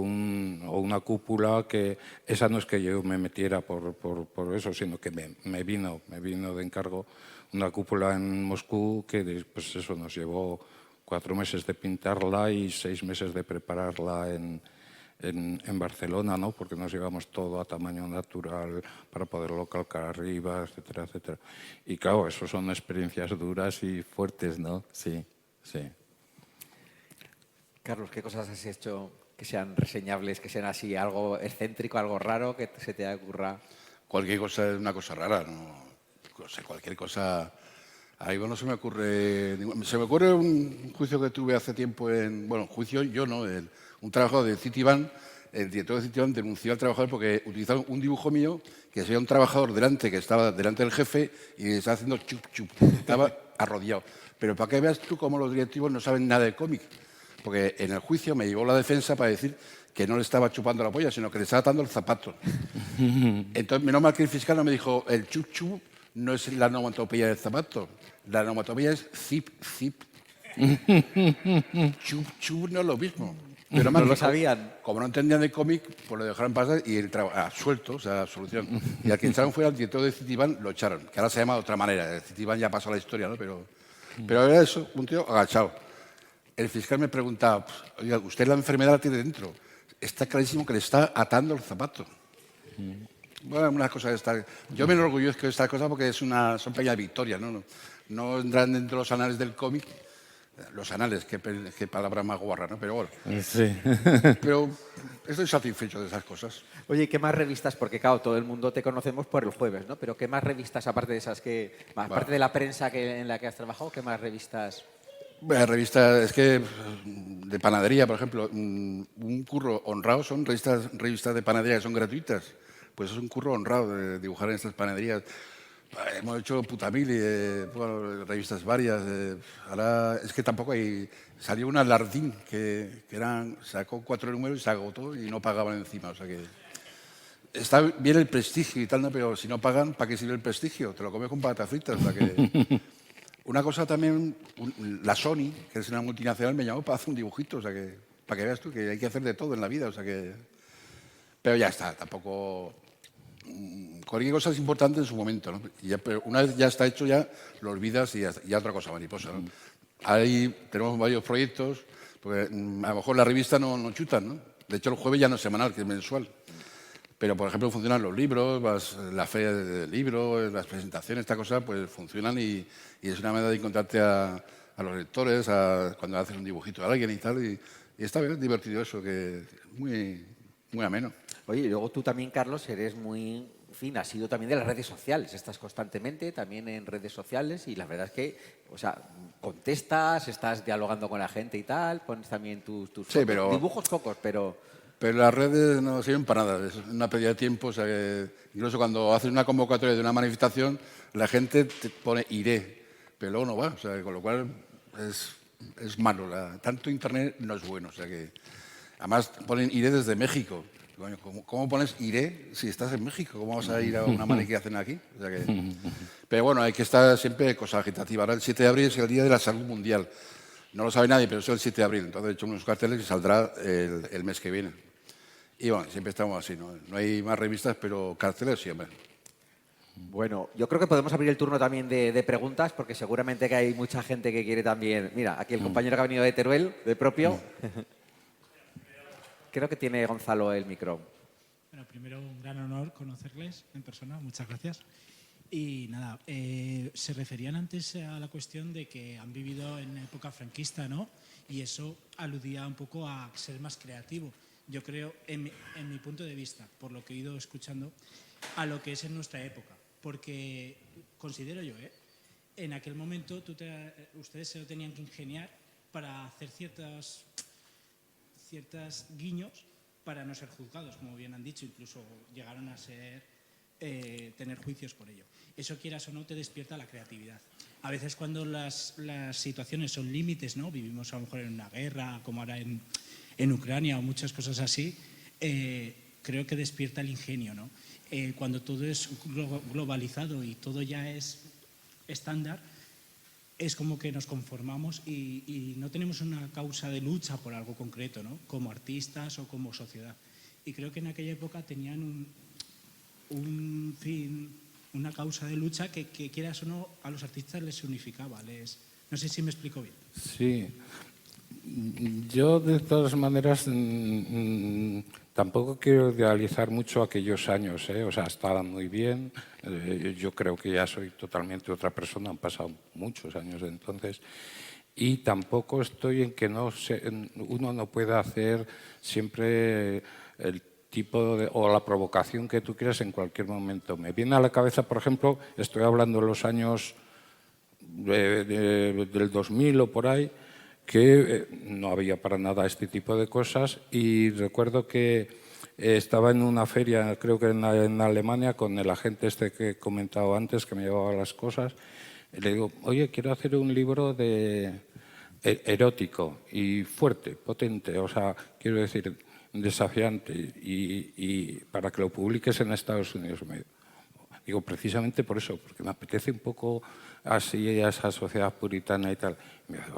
una cúpula, que esa no es que yo me metiera por eso, sino que me vino de encargo una cúpula en Moscú que pues eso nos llevó 4 meses de pintarla y 6 meses de prepararla en Barcelona, ¿no? Porque nos llevamos todo a tamaño natural para poderlo calcar arriba, etcétera, etcétera. Y claro, eso son experiencias duras y fuertes, ¿no? Sí, sí. Carlos, ¿qué cosas has hecho que sean reseñables, que sean así, algo excéntrico, algo raro que se te ocurra? Cualquier cosa es una cosa rara, ¿no? O sea, cualquier cosa... Ahí no se me ocurre... Se me ocurre un juicio que tuve hace tiempo Bueno, juicio yo no, un trabajo de Citibank. El director de Citibank denunció al trabajador porque utilizaron un dibujo mío que se veía un trabajador delante, que estaba delante del jefe y estaba haciendo chup, chup. Estaba arrodillado. Pero para que veas tú cómo los directivos no saben nada de cómic. Porque en el juicio me llevó la defensa para decir que no le estaba chupando la polla, sino que le estaba atando el zapato. Entonces, menos mal que el fiscal no me dijo, el chup chup no es la onomatopeya del zapato. La onomatopeya es zip, zip. Chup chup no es lo mismo. Pero No lo sabían. Como no entendían de cómic, pues lo dejaron pasar y el suelto, o sea, solución. Y al que echaron fue al director de Citibank, lo echaron, que ahora se llama de otra manera. El Citibank ya pasó a la historia, ¿no? Pero era eso, un tío agachado. El fiscal me preguntaba, oiga, usted la enfermedad la tiene dentro. Está clarísimo que le está atando el zapato. Bueno, unas cosas de estas. Yo me enorgullezco de estas cosas porque son pequeñas victorias, ¿no? No entran dentro de los anales del cómic. Los anales, qué palabra más guarra, ¿no? Pero bueno. Sí. Pero estoy satisfecho de esas cosas. Oye, ¿qué más revistas? Porque, claro, todo el mundo te conocemos por El Jueves, ¿no? Pero ¿qué más revistas, aparte de esas aparte de la prensa en la que has trabajado, qué más revistas? Bueno, revistas, es que de panadería, por ejemplo, un curro honrado son revistas de panadería que son gratuitas. Pues es un curro honrado de dibujar en estas panaderías. Hemos hecho puta mil bueno, revistas varias. Ahora es que tampoco hay... Salió un Alardín que sacó 4 números y se agotó y no pagaban encima. O sea que está bien el prestigio y tal, ¿no? Pero si no pagan, ¿para qué sirve el prestigio? Te lo comes con patatas fritas. O sea que... Una cosa también, la Sony, que es una multinacional, me llamó para hacer un dibujito. O sea que, para que veas tú que hay que hacer de todo en la vida. O sea que... Pero ya está, tampoco... Cualquier cosa es importante en su momento, ¿no? Pero una vez ya está hecho, ya lo olvidas y ya otra cosa mariposa, ¿no? Ahí tenemos varios proyectos, porque a lo mejor la revista no chutan, ¿no? De hecho, el jueves ya no es semanal, que es mensual. Pero, por ejemplo, funcionan los libros, la feria del libro, las presentaciones, esta cosa, pues funcionan y es una manera de encontrarte a los lectores, cuando haces un dibujito a alguien y tal. Y está bien, es divertido eso, que es muy, muy ameno. Oye, y luego tú también, Carlos, eres muy, en fin, has sido también de las redes sociales. Estás constantemente también en redes sociales y la verdad es que, o sea, contestas, estás dialogando con la gente y tal, pones también tus sí, pero dibujos pocos, pero... Pero las redes no sirven para nada, es una pérdida de tiempo. O sea que incluso cuando haces una convocatoria de una manifestación, la gente te pone iré, pero luego no va. O sea, con lo cual es malo. Tanto internet no es bueno. O sea que además ponen iré desde México. ¿Cómo pones iré si estás en México? ¿Cómo vas a ir a una manifestación que hacen aquí? O sea que... Pero bueno, hay que estar siempre cosa agitativa. Ahora el 7 de abril es el Día de la Salud Mundial. No lo sabe nadie, pero es el 7 de abril. Entonces he hecho unos carteles que saldrá el mes que viene. Y bueno, siempre estamos así, ¿no? No hay más revistas, pero carteles siempre. Bueno, yo creo que podemos abrir el turno también de preguntas, porque seguramente que hay mucha gente que quiere también... Mira, aquí el compañero que ha venido de Teruel, de propio. Creo que tiene Gonzalo el micro. Bueno, primero un gran honor conocerles en persona, muchas gracias. Y nada, se referían antes a la cuestión de que han vivido en época franquista, ¿no? Y eso aludía un poco a ser más creativo. Yo creo, en mi punto de vista, por lo que he ido escuchando, a lo que es en nuestra época. Porque considero yo, en aquel momento ustedes se lo tenían que ingeniar para hacer ciertas guiños para no ser juzgados, como bien han dicho. Incluso llegaron a ser tener juicios por ello. Eso, quieras o no, te despierta la creatividad. A veces cuando las situaciones son límites, ¿no? Vivimos a lo mejor en una guerra, como ahora en Ucrania o muchas cosas así, creo que despierta el ingenio, ¿no? Cuando todo es globalizado y todo ya es estándar, es como que nos conformamos y no tenemos una causa de lucha por algo concreto, ¿no? Como artistas o como sociedad. Y creo que en aquella época tenían un fin, una causa de lucha que quieras o no, a los artistas les unificaba. No sé si me explico bien. Sí. Yo, de todas maneras, tampoco quiero idealizar mucho aquellos años, ¿eh? O sea, estaban muy bien. Yo creo que ya soy totalmente otra persona, han pasado muchos años de entonces. Y tampoco estoy en que uno no pueda hacer siempre el tipo o la provocación que tú quieras en cualquier momento. Me viene a la cabeza, por ejemplo, estoy hablando de los años del 2000 o por ahí, que no había para nada este tipo de cosas, y recuerdo que estaba en una feria, creo que en Alemania, con el agente este que he comentado antes, que me llevaba las cosas, y le digo, oye, quiero hacer un libro erótico y fuerte, potente, o sea, quiero decir, desafiante, y para que lo publiques en Estados Unidos. Digo, precisamente por eso, porque me apetece un poco así a esa sociedad puritana y tal. Y me dice,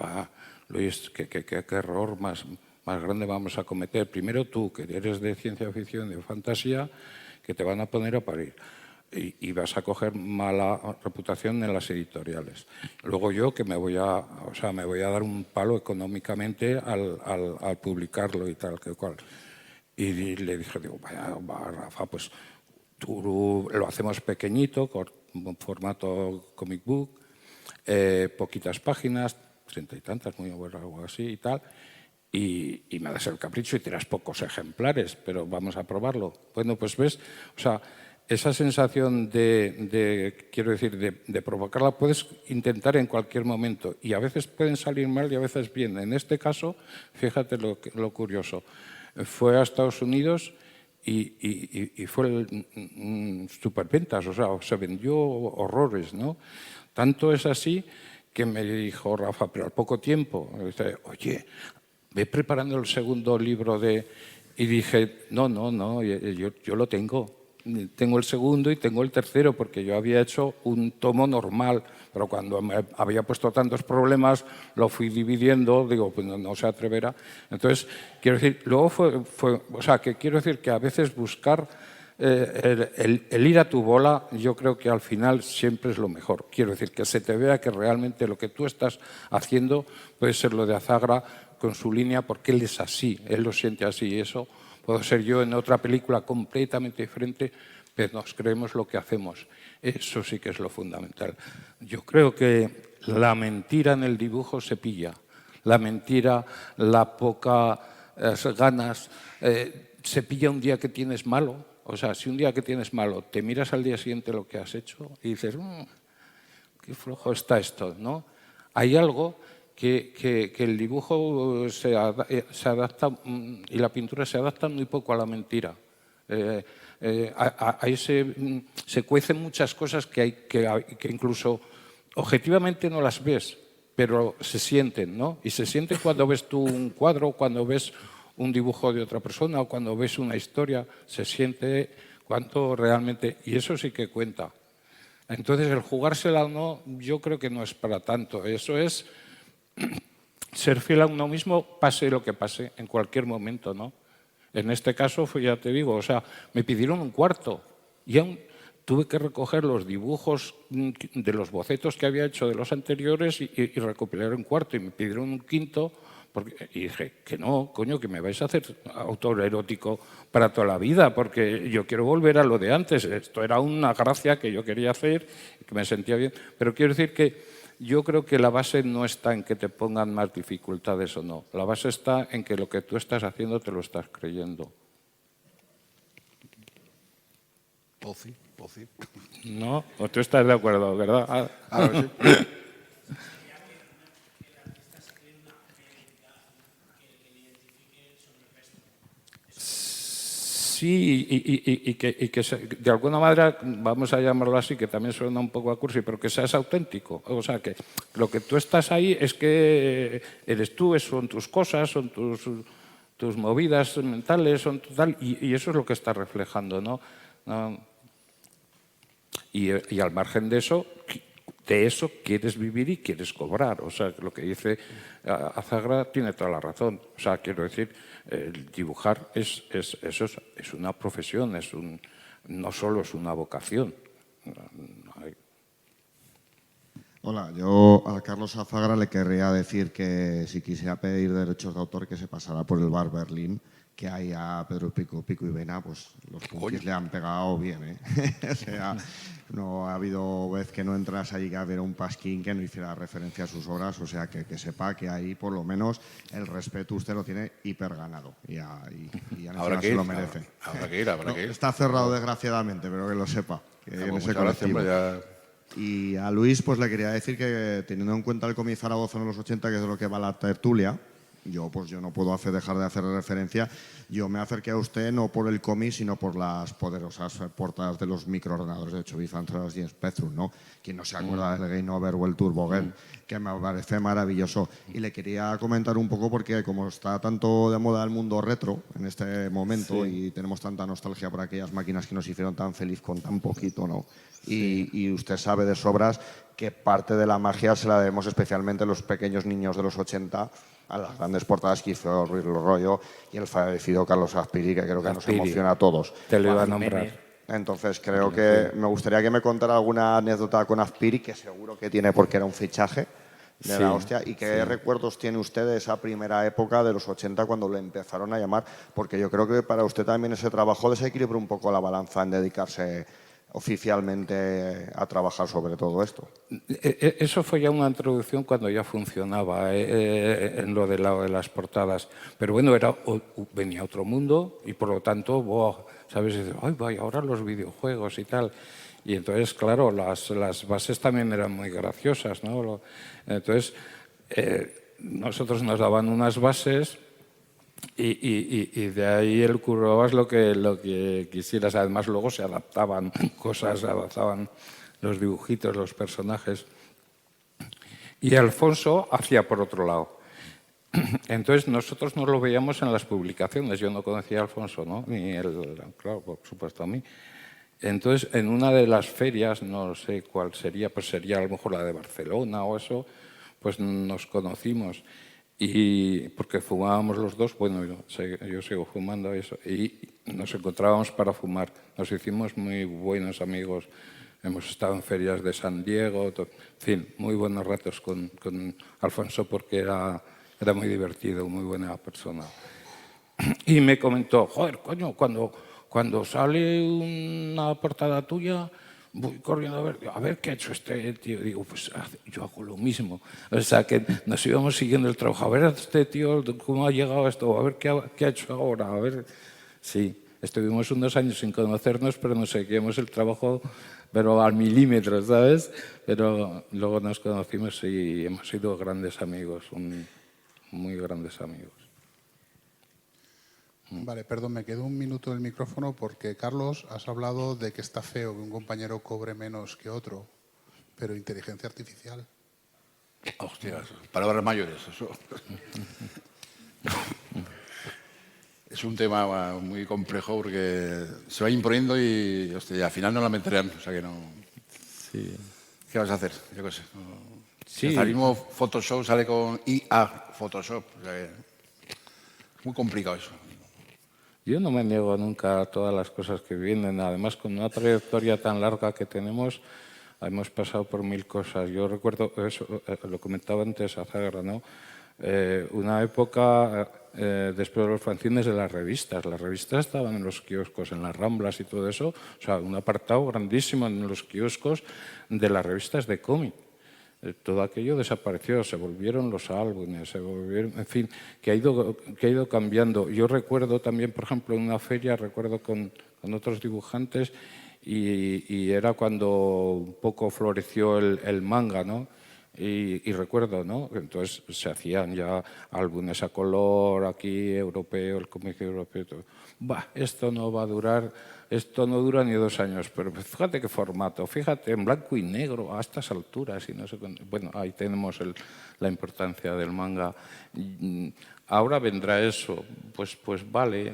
Luis, qué error más grande vamos a cometer. Primero tú, que eres de ciencia ficción, de fantasía, que te van a poner a parir. Y vas a coger mala reputación en las editoriales. Luego yo, que me voy a dar un palo económicamente al publicarlo y tal, que cual. Y le dije, vaya, Rafa, pues tú lo hacemos pequeñito, con formato comic book, poquitas páginas, 30 y tantas, muy bueno, algo así y tal, y me das el capricho y tiras pocos ejemplares, pero vamos a probarlo. Bueno, pues ves, o sea, esa sensación quiero decir, de provocarla puedes intentar en cualquier momento, y a veces pueden salir mal y a veces bien. En este caso, fíjate lo curioso, fue a Estados Unidos y fue superventas, o sea, se vendió horrores, ¿no? Tanto es así que me dijo Rafa, pero al poco tiempo, dice, oye, ve preparando el segundo libro Y dije, no, yo lo tengo. Tengo el segundo y tengo el tercero, porque yo había hecho un tomo normal, pero cuando me había puesto tantos problemas, lo fui dividiendo, digo, pues no se atreverá. Entonces, quiero decir, luego quiero decir que a veces buscar el ir a tu bola, yo creo que al final siempre es lo mejor. Quiero decir, que se te vea que realmente lo que tú estás haciendo puede ser lo de Azagra con su línea, porque él es así, él lo siente así, y eso puedo ser yo en otra película completamente diferente, pero nos creemos lo que hacemos. Eso sí que es lo fundamental. Yo creo que la mentira en el dibujo se pilla. La mentira, la poca ganas, se pilla un día que tienes malo. O sea, si un día que tienes malo te miras al día siguiente lo que has hecho y dices, qué flojo está esto, ¿no? Hay algo que el dibujo se adapta y la pintura se adaptan muy poco a la mentira. Ahí se cuecen muchas cosas que incluso objetivamente no las ves, pero se sienten, ¿no? Y se sienten cuando ves tú un cuadro, cuando ves un dibujo de otra persona o cuando ves una historia, se siente cuánto realmente... Y eso sí que cuenta. Entonces, el jugársela o no, yo creo que no es para tanto. Eso es ser fiel a uno mismo, pase lo que pase, en cualquier momento, ¿no? En este caso, ya te digo, o sea, me pidieron un cuarto y aún tuve que recoger los dibujos de los bocetos que había hecho de los anteriores y recopilar un cuarto, y me pidieron un quinto, y dije, que no, coño, que me vais a hacer autor erótico para toda la vida, porque yo quiero volver a lo de antes. Esto era una gracia que yo quería hacer, que me sentía bien, pero quiero decir que yo creo que la base no está en que te pongan más dificultades o no. La base está en que lo que tú estás haciendo te lo estás creyendo. Pozi. No, o tú estás de acuerdo, ¿verdad? Sí. Sí, y que de alguna manera, vamos a llamarlo así, que también suena un poco a cursi, pero que seas auténtico. O sea, que lo que tú estás ahí es que eres tú, son tus cosas, son tus movidas mentales, son tal, y eso es lo que estás reflejando, ¿no? Y al margen de eso quieres vivir y quieres cobrar. O sea, lo que dice Azagra tiene toda la razón. O sea, quiero decir, el dibujar es una profesión, no solo es una vocación. Hola, yo a Carlos Azagra le querría decir que si quisiera pedir derechos de autor que se pasara por el bar Berlín, que hay a Pedro Pico y Vena, pues los punkis le han pegado bien, ¿eh? O sea, no ha habido vez que no entras allí a ver un pasquín que no hiciera referencia a sus obras, o sea, que sepa que ahí por lo menos el respeto usted lo tiene hiper ganado y Habrá que se ir, lo merece. habrá que ir. Está cerrado desgraciadamente, pero que lo sepa. Que en ese Muchas gracias, colectivo. hombre, ya... Y a Luis pues le quería decir que teniendo en cuenta el cómic Zaragoza en los 80, que es de lo que va la tertulia, yo no puedo dejar de hacer referencia. Yo me acerqué a usted no por el cómic, sino por las poderosas portadas de los microordenadores de Chovy Fantas y Spectrum, ¿no? Quien no se acuerda del Game Over o el Turbo Game, que me parece maravilloso. Y le quería comentar un poco porque como está tanto de moda el mundo retro en este momento y tenemos tanta nostalgia por aquellas máquinas que nos hicieron tan feliz con tan poquito, ¿no? Y usted sabe de sobras que parte de la magia se la debemos especialmente a los pequeños niños de los 80, a las grandes portadas que hizo Ruiz Rollo y el fallecido Carlos Aspiri, que creo que nos emociona a todos. Te lo iba a nombrar. Entonces creo que me gustaría que me contara alguna anécdota con Aspiri, que seguro que tiene porque era un fichaje de la hostia. ¿Y qué recuerdos tiene usted de esa primera época de los 80 cuando le empezaron a llamar? Porque yo creo que para usted también ese trabajo desequilibra un poco la balanza en dedicarse oficialmente a trabajar sobre todo esto. Eso fue ya una introducción cuando ya funcionaba en lo de las portadas. Pero bueno, venía otro mundo y por lo tanto, ¿sabes? Y dices, ay, vaya, ahora los videojuegos y tal. Y entonces, claro, las bases también eran muy graciosas, ¿no? Entonces, nosotros nos daban unas bases y de ahí el currabas lo que quisieras. Además, luego se adaptaban cosas, se adaptaban los dibujitos, los personajes. Y Alfonso hacía por otro lado. Entonces, nosotros no lo veíamos en las publicaciones. Yo no conocía a Alfonso, ¿no? Ni él, claro, por supuesto, a mí. Entonces, en una de las ferias, no sé cuál sería, pues sería a lo mejor la de Barcelona o eso, pues nos conocimos. Y porque fumábamos los dos, bueno, yo sigo fumando eso, y nos encontrábamos para fumar. Nos hicimos muy buenos amigos. Hemos estado en ferias de San Diego, en fin, muy buenos ratos con Alfonso porque era muy divertido, muy buena persona. Y me comentó, joder, coño, cuando sale una portada tuya, voy corriendo a ver qué ha hecho este tío. Digo, pues yo hago lo mismo. O sea, que nos íbamos siguiendo el trabajo. A ver este tío, cómo ha llegado a esto, a ver qué ha hecho ahora. A ver, sí, estuvimos unos años sin conocernos, pero nos seguíamos el trabajo, pero al milímetro, ¿sabes? Pero luego nos conocimos y hemos sido grandes amigos, muy grandes amigos. Vale, perdón, me quedó un minuto del micrófono porque, Carlos, has hablado de que está feo que un compañero cobre menos que otro, pero inteligencia artificial. Hostias, palabras mayores, eso. Es un tema muy complejo porque se va imponiendo y hostia, al final no la meterán, o sea que no... Sí. ¿Qué vas a hacer? Yo qué sé. Sí. Hasta el mismo Photoshop sale con IA Photoshop, o sea que es muy complicado eso. Yo no me niego nunca a todas las cosas que vienen. Además, con una trayectoria tan larga que tenemos, hemos pasado por mil cosas. Yo recuerdo, eso lo comentaba antes Azagra, ¿no? Una época después de los fanzines de las revistas. Las revistas estaban en los kioscos, en las Ramblas y todo eso. O sea, un apartado grandísimo en los kioscos de las revistas de cómic. Todo aquello desapareció, se volvieron los álbumes, se volvieron, en fin, que ha ido cambiando. Yo recuerdo también, por ejemplo, en una feria, recuerdo con otros dibujantes, y era cuando un poco floreció el manga, ¿no? Y recuerdo, ¿no? Entonces se hacían ya álbumes a color, aquí europeo, el cómic europeo. Todo. Bah, esto no va a durar, esto no dura ni 2 años, pero fíjate qué formato, fíjate, en blanco y negro a estas alturas. Y no sé, bueno, ahí tenemos la importancia del manga. Ahora vendrá eso, pues vale,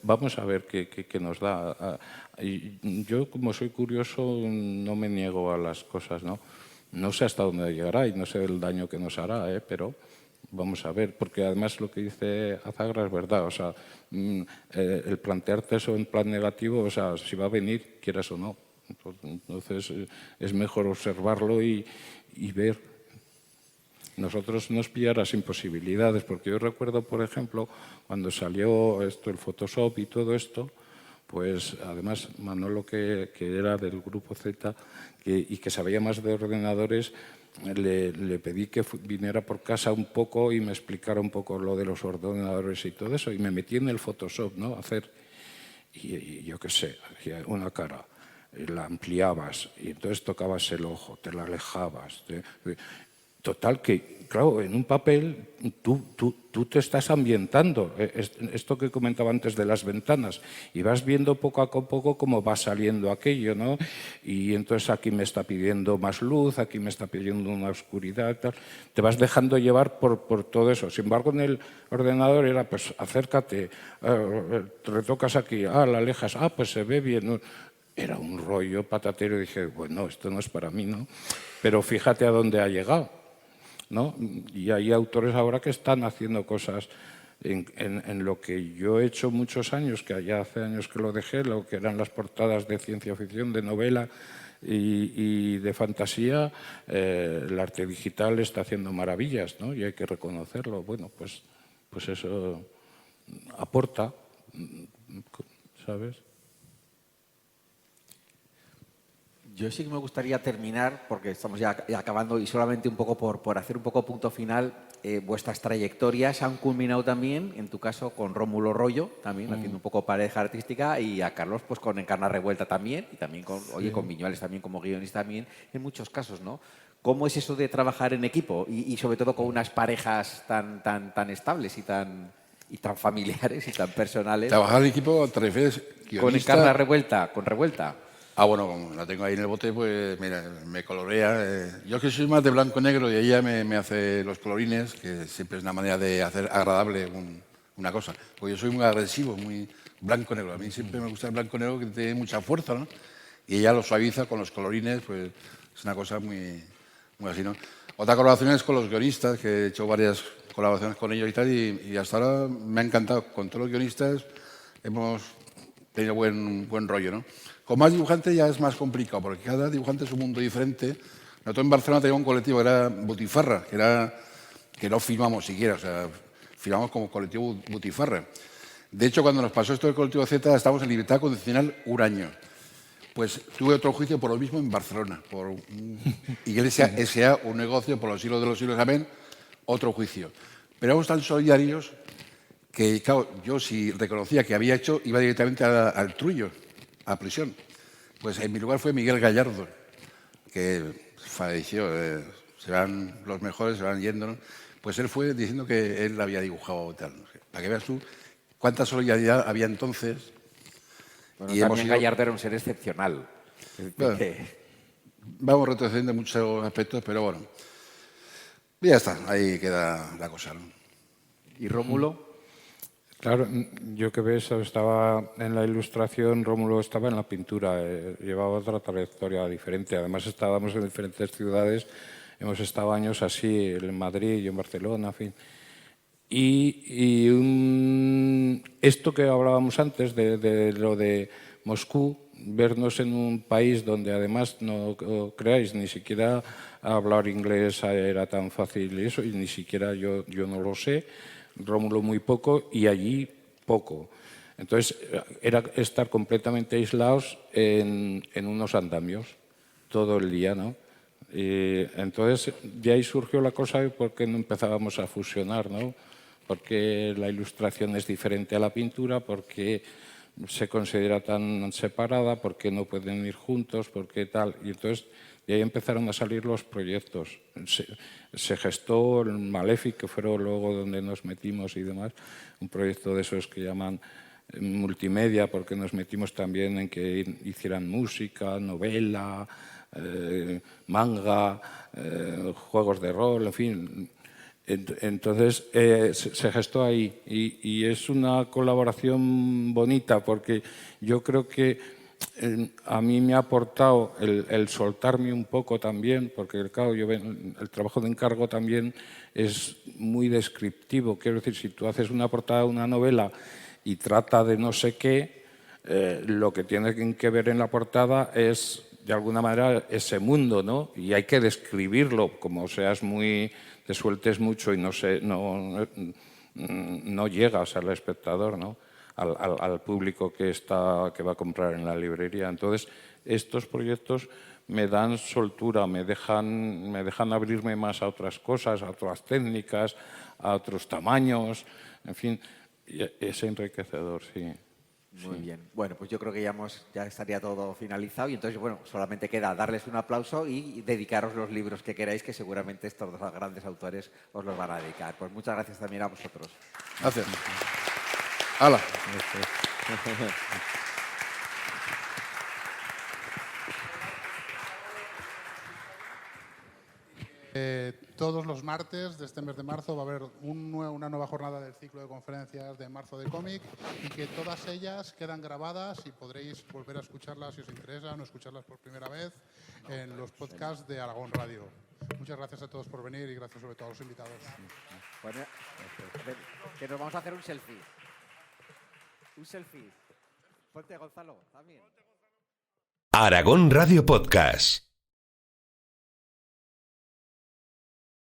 vamos a ver qué nos da. Y yo, como soy curioso, no me niego a las cosas, ¿no? No sé hasta dónde llegará y no sé el daño que nos hará, pero vamos a ver, porque además lo que dice Azagra es verdad, o sea, el plantearte eso en plan negativo, o sea, si va a venir, quieras o no. Entonces es mejor observarlo y ver. Nosotros nos pillará sin posibilidades, porque yo recuerdo, por ejemplo, cuando salió esto, el Photoshop y todo esto, pues además Manolo, que era del Grupo Z y que sabía más de ordenadores, le pedí que viniera por casa un poco y me explicara un poco lo de los ordenadores y todo eso, y me metí en el Photoshop, ¿no? A hacer, y yo qué sé, hacía una cara, la ampliabas y entonces tocabas el ojo, te la alejabas. Total, que, claro, en un papel tú te estás ambientando. Esto que comentaba antes de las ventanas. Y vas viendo poco a poco cómo va saliendo aquello, ¿no? Y entonces aquí me está pidiendo más luz, aquí me está pidiendo una oscuridad, tal. Te vas dejando llevar por todo eso. Sin embargo, en el ordenador era, pues, acércate, retocas aquí, la alejas, pues se ve bien, ¿no? Era un rollo patatero y dije, bueno, esto no es para mí, ¿no? Pero fíjate a dónde ha llegado. ¿No? Y hay autores ahora que están haciendo cosas en lo que yo he hecho muchos años, que ya hace años que lo dejé, lo que eran las portadas de ciencia ficción, de novela y de fantasía. El arte digital está haciendo maravillas, ¿no? Y hay que reconocerlo. Bueno, pues eso aporta, ¿sabes? Yo sí que me gustaría terminar, porque estamos ya acabando, y solamente un poco por hacer un poco punto final, vuestras trayectorias han culminado también, en tu caso, con Rómulo Rollo, también haciendo un poco pareja artística, y a Carlos pues con Encarna Revuelta también, y también con Viñuales también como guionista también, en muchos casos, ¿no? ¿Cómo es eso de trabajar en equipo y sobre todo con unas parejas tan estables y tan familiares y tan personales? Trabajar en equipo, ¿te refieres? Con Encarna Revuelta, con Revuelta. Bueno, como la tengo ahí en el bote, pues mira, me colorea. Yo que soy más de blanco-negro y ella me hace los colorines, que siempre es una manera de hacer agradable una cosa. Porque yo soy muy agresivo, muy blanco-negro. A mí siempre me gusta el blanco-negro que tiene mucha fuerza, ¿no? Y ella lo suaviza con los colorines, pues es una cosa muy así, ¿no? Otra colaboración es con los guionistas, que he hecho varias colaboraciones con ellos y tal, y hasta ahora me ha encantado. Con todos los guionistas hemos tenido buen rollo, ¿no? Con más dibujantes ya es más complicado, porque cada dibujante es un mundo diferente. Nosotros en Barcelona teníamos un colectivo que era Butifarra, que no firmamos siquiera, o sea, firmamos como colectivo Butifarra. De hecho, cuando nos pasó esto del colectivo Z, estábamos en libertad condicional 1 año. Pues tuve otro juicio por lo mismo en Barcelona, por Iglesia S.A., un negocio por los siglos de los siglos, amén, otro juicio. Pero éramos tan solidarios que, claro, yo si reconocía que había hecho, iba directamente al Trullo, a prisión. Pues en mi lugar fue Miguel Gallardo, que falleció. Se van los mejores, se van yendo, ¿no? Pues él fue diciendo que él había dibujado tal. Para que veas tú cuánta solidaridad había entonces. Bueno, y también Gallardo era un ser excepcional. Bueno, vamos retrocediendo en muchos aspectos, pero bueno. Ya está, ahí queda la cosa, ¿no? ¿Y Rómulo? Claro, yo que ves, estaba en la ilustración, Rómulo estaba en la pintura, llevaba otra trayectoria diferente. Además, estábamos en diferentes ciudades, hemos estado años así, en Madrid, yo en Barcelona, en fin. Y esto que hablábamos antes de lo de Moscú, vernos en un país donde además, no creáis, ni siquiera hablar inglés era tan fácil y eso, y ni siquiera yo no lo sé. Rómulo muy poco y allí poco. Entonces, era estar completamente aislados en unos andamios todo el día, ¿no? Y entonces, de ahí surgió la cosa de por qué no empezábamos a fusionar, ¿no? Porque la ilustración es diferente a la pintura, porque se considera tan separada, porque no pueden ir juntos, porque tal. Y entonces, de y ahí empezaron a salir los proyectos. Se gestó el Malefic, que fue luego donde nos metimos y demás, un proyecto de esos que llaman multimedia, porque nos metimos también en que hicieran música, novela, manga, juegos de rol, en fin. Entonces se gestó ahí y es una colaboración bonita, porque yo creo que a mí me ha aportado el soltarme un poco también, porque claro, el trabajo de encargo también es muy descriptivo. Quiero decir, si tú haces una portada de una novela y trata de no sé qué, lo que tiene que ver en la portada es, de alguna manera, ese mundo, ¿no? Y hay que describirlo, como seas te sueltes mucho y no llegas al espectador, ¿no? Al público que va a comprar en la librería. Entonces, estos proyectos me dan soltura, me dejan abrirme más a otras cosas, a otras técnicas, a otros tamaños, en fin. Es enriquecedor, sí. Muy bien. Bueno, pues yo creo que ya estaría todo finalizado y entonces, bueno, solamente queda darles un aplauso y dedicaros los libros que queráis, que seguramente estos dos grandes autores os los van a dedicar. Pues muchas gracias también a vosotros. Gracias. ¡Hala! Todos los martes de este mes de marzo va a haber una nueva jornada del ciclo de conferencias de marzo de cómic y que todas ellas quedan grabadas y podréis volver a escucharlas si os interesan o escucharlas por primera vez en los podcasts de Aragón Radio. Muchas gracias a todos por venir y gracias sobre todo a los invitados. Bueno, que nos vamos a hacer un selfie. Un selfie. Ponte, Gonzalo, también. Aragón Radio Podcast.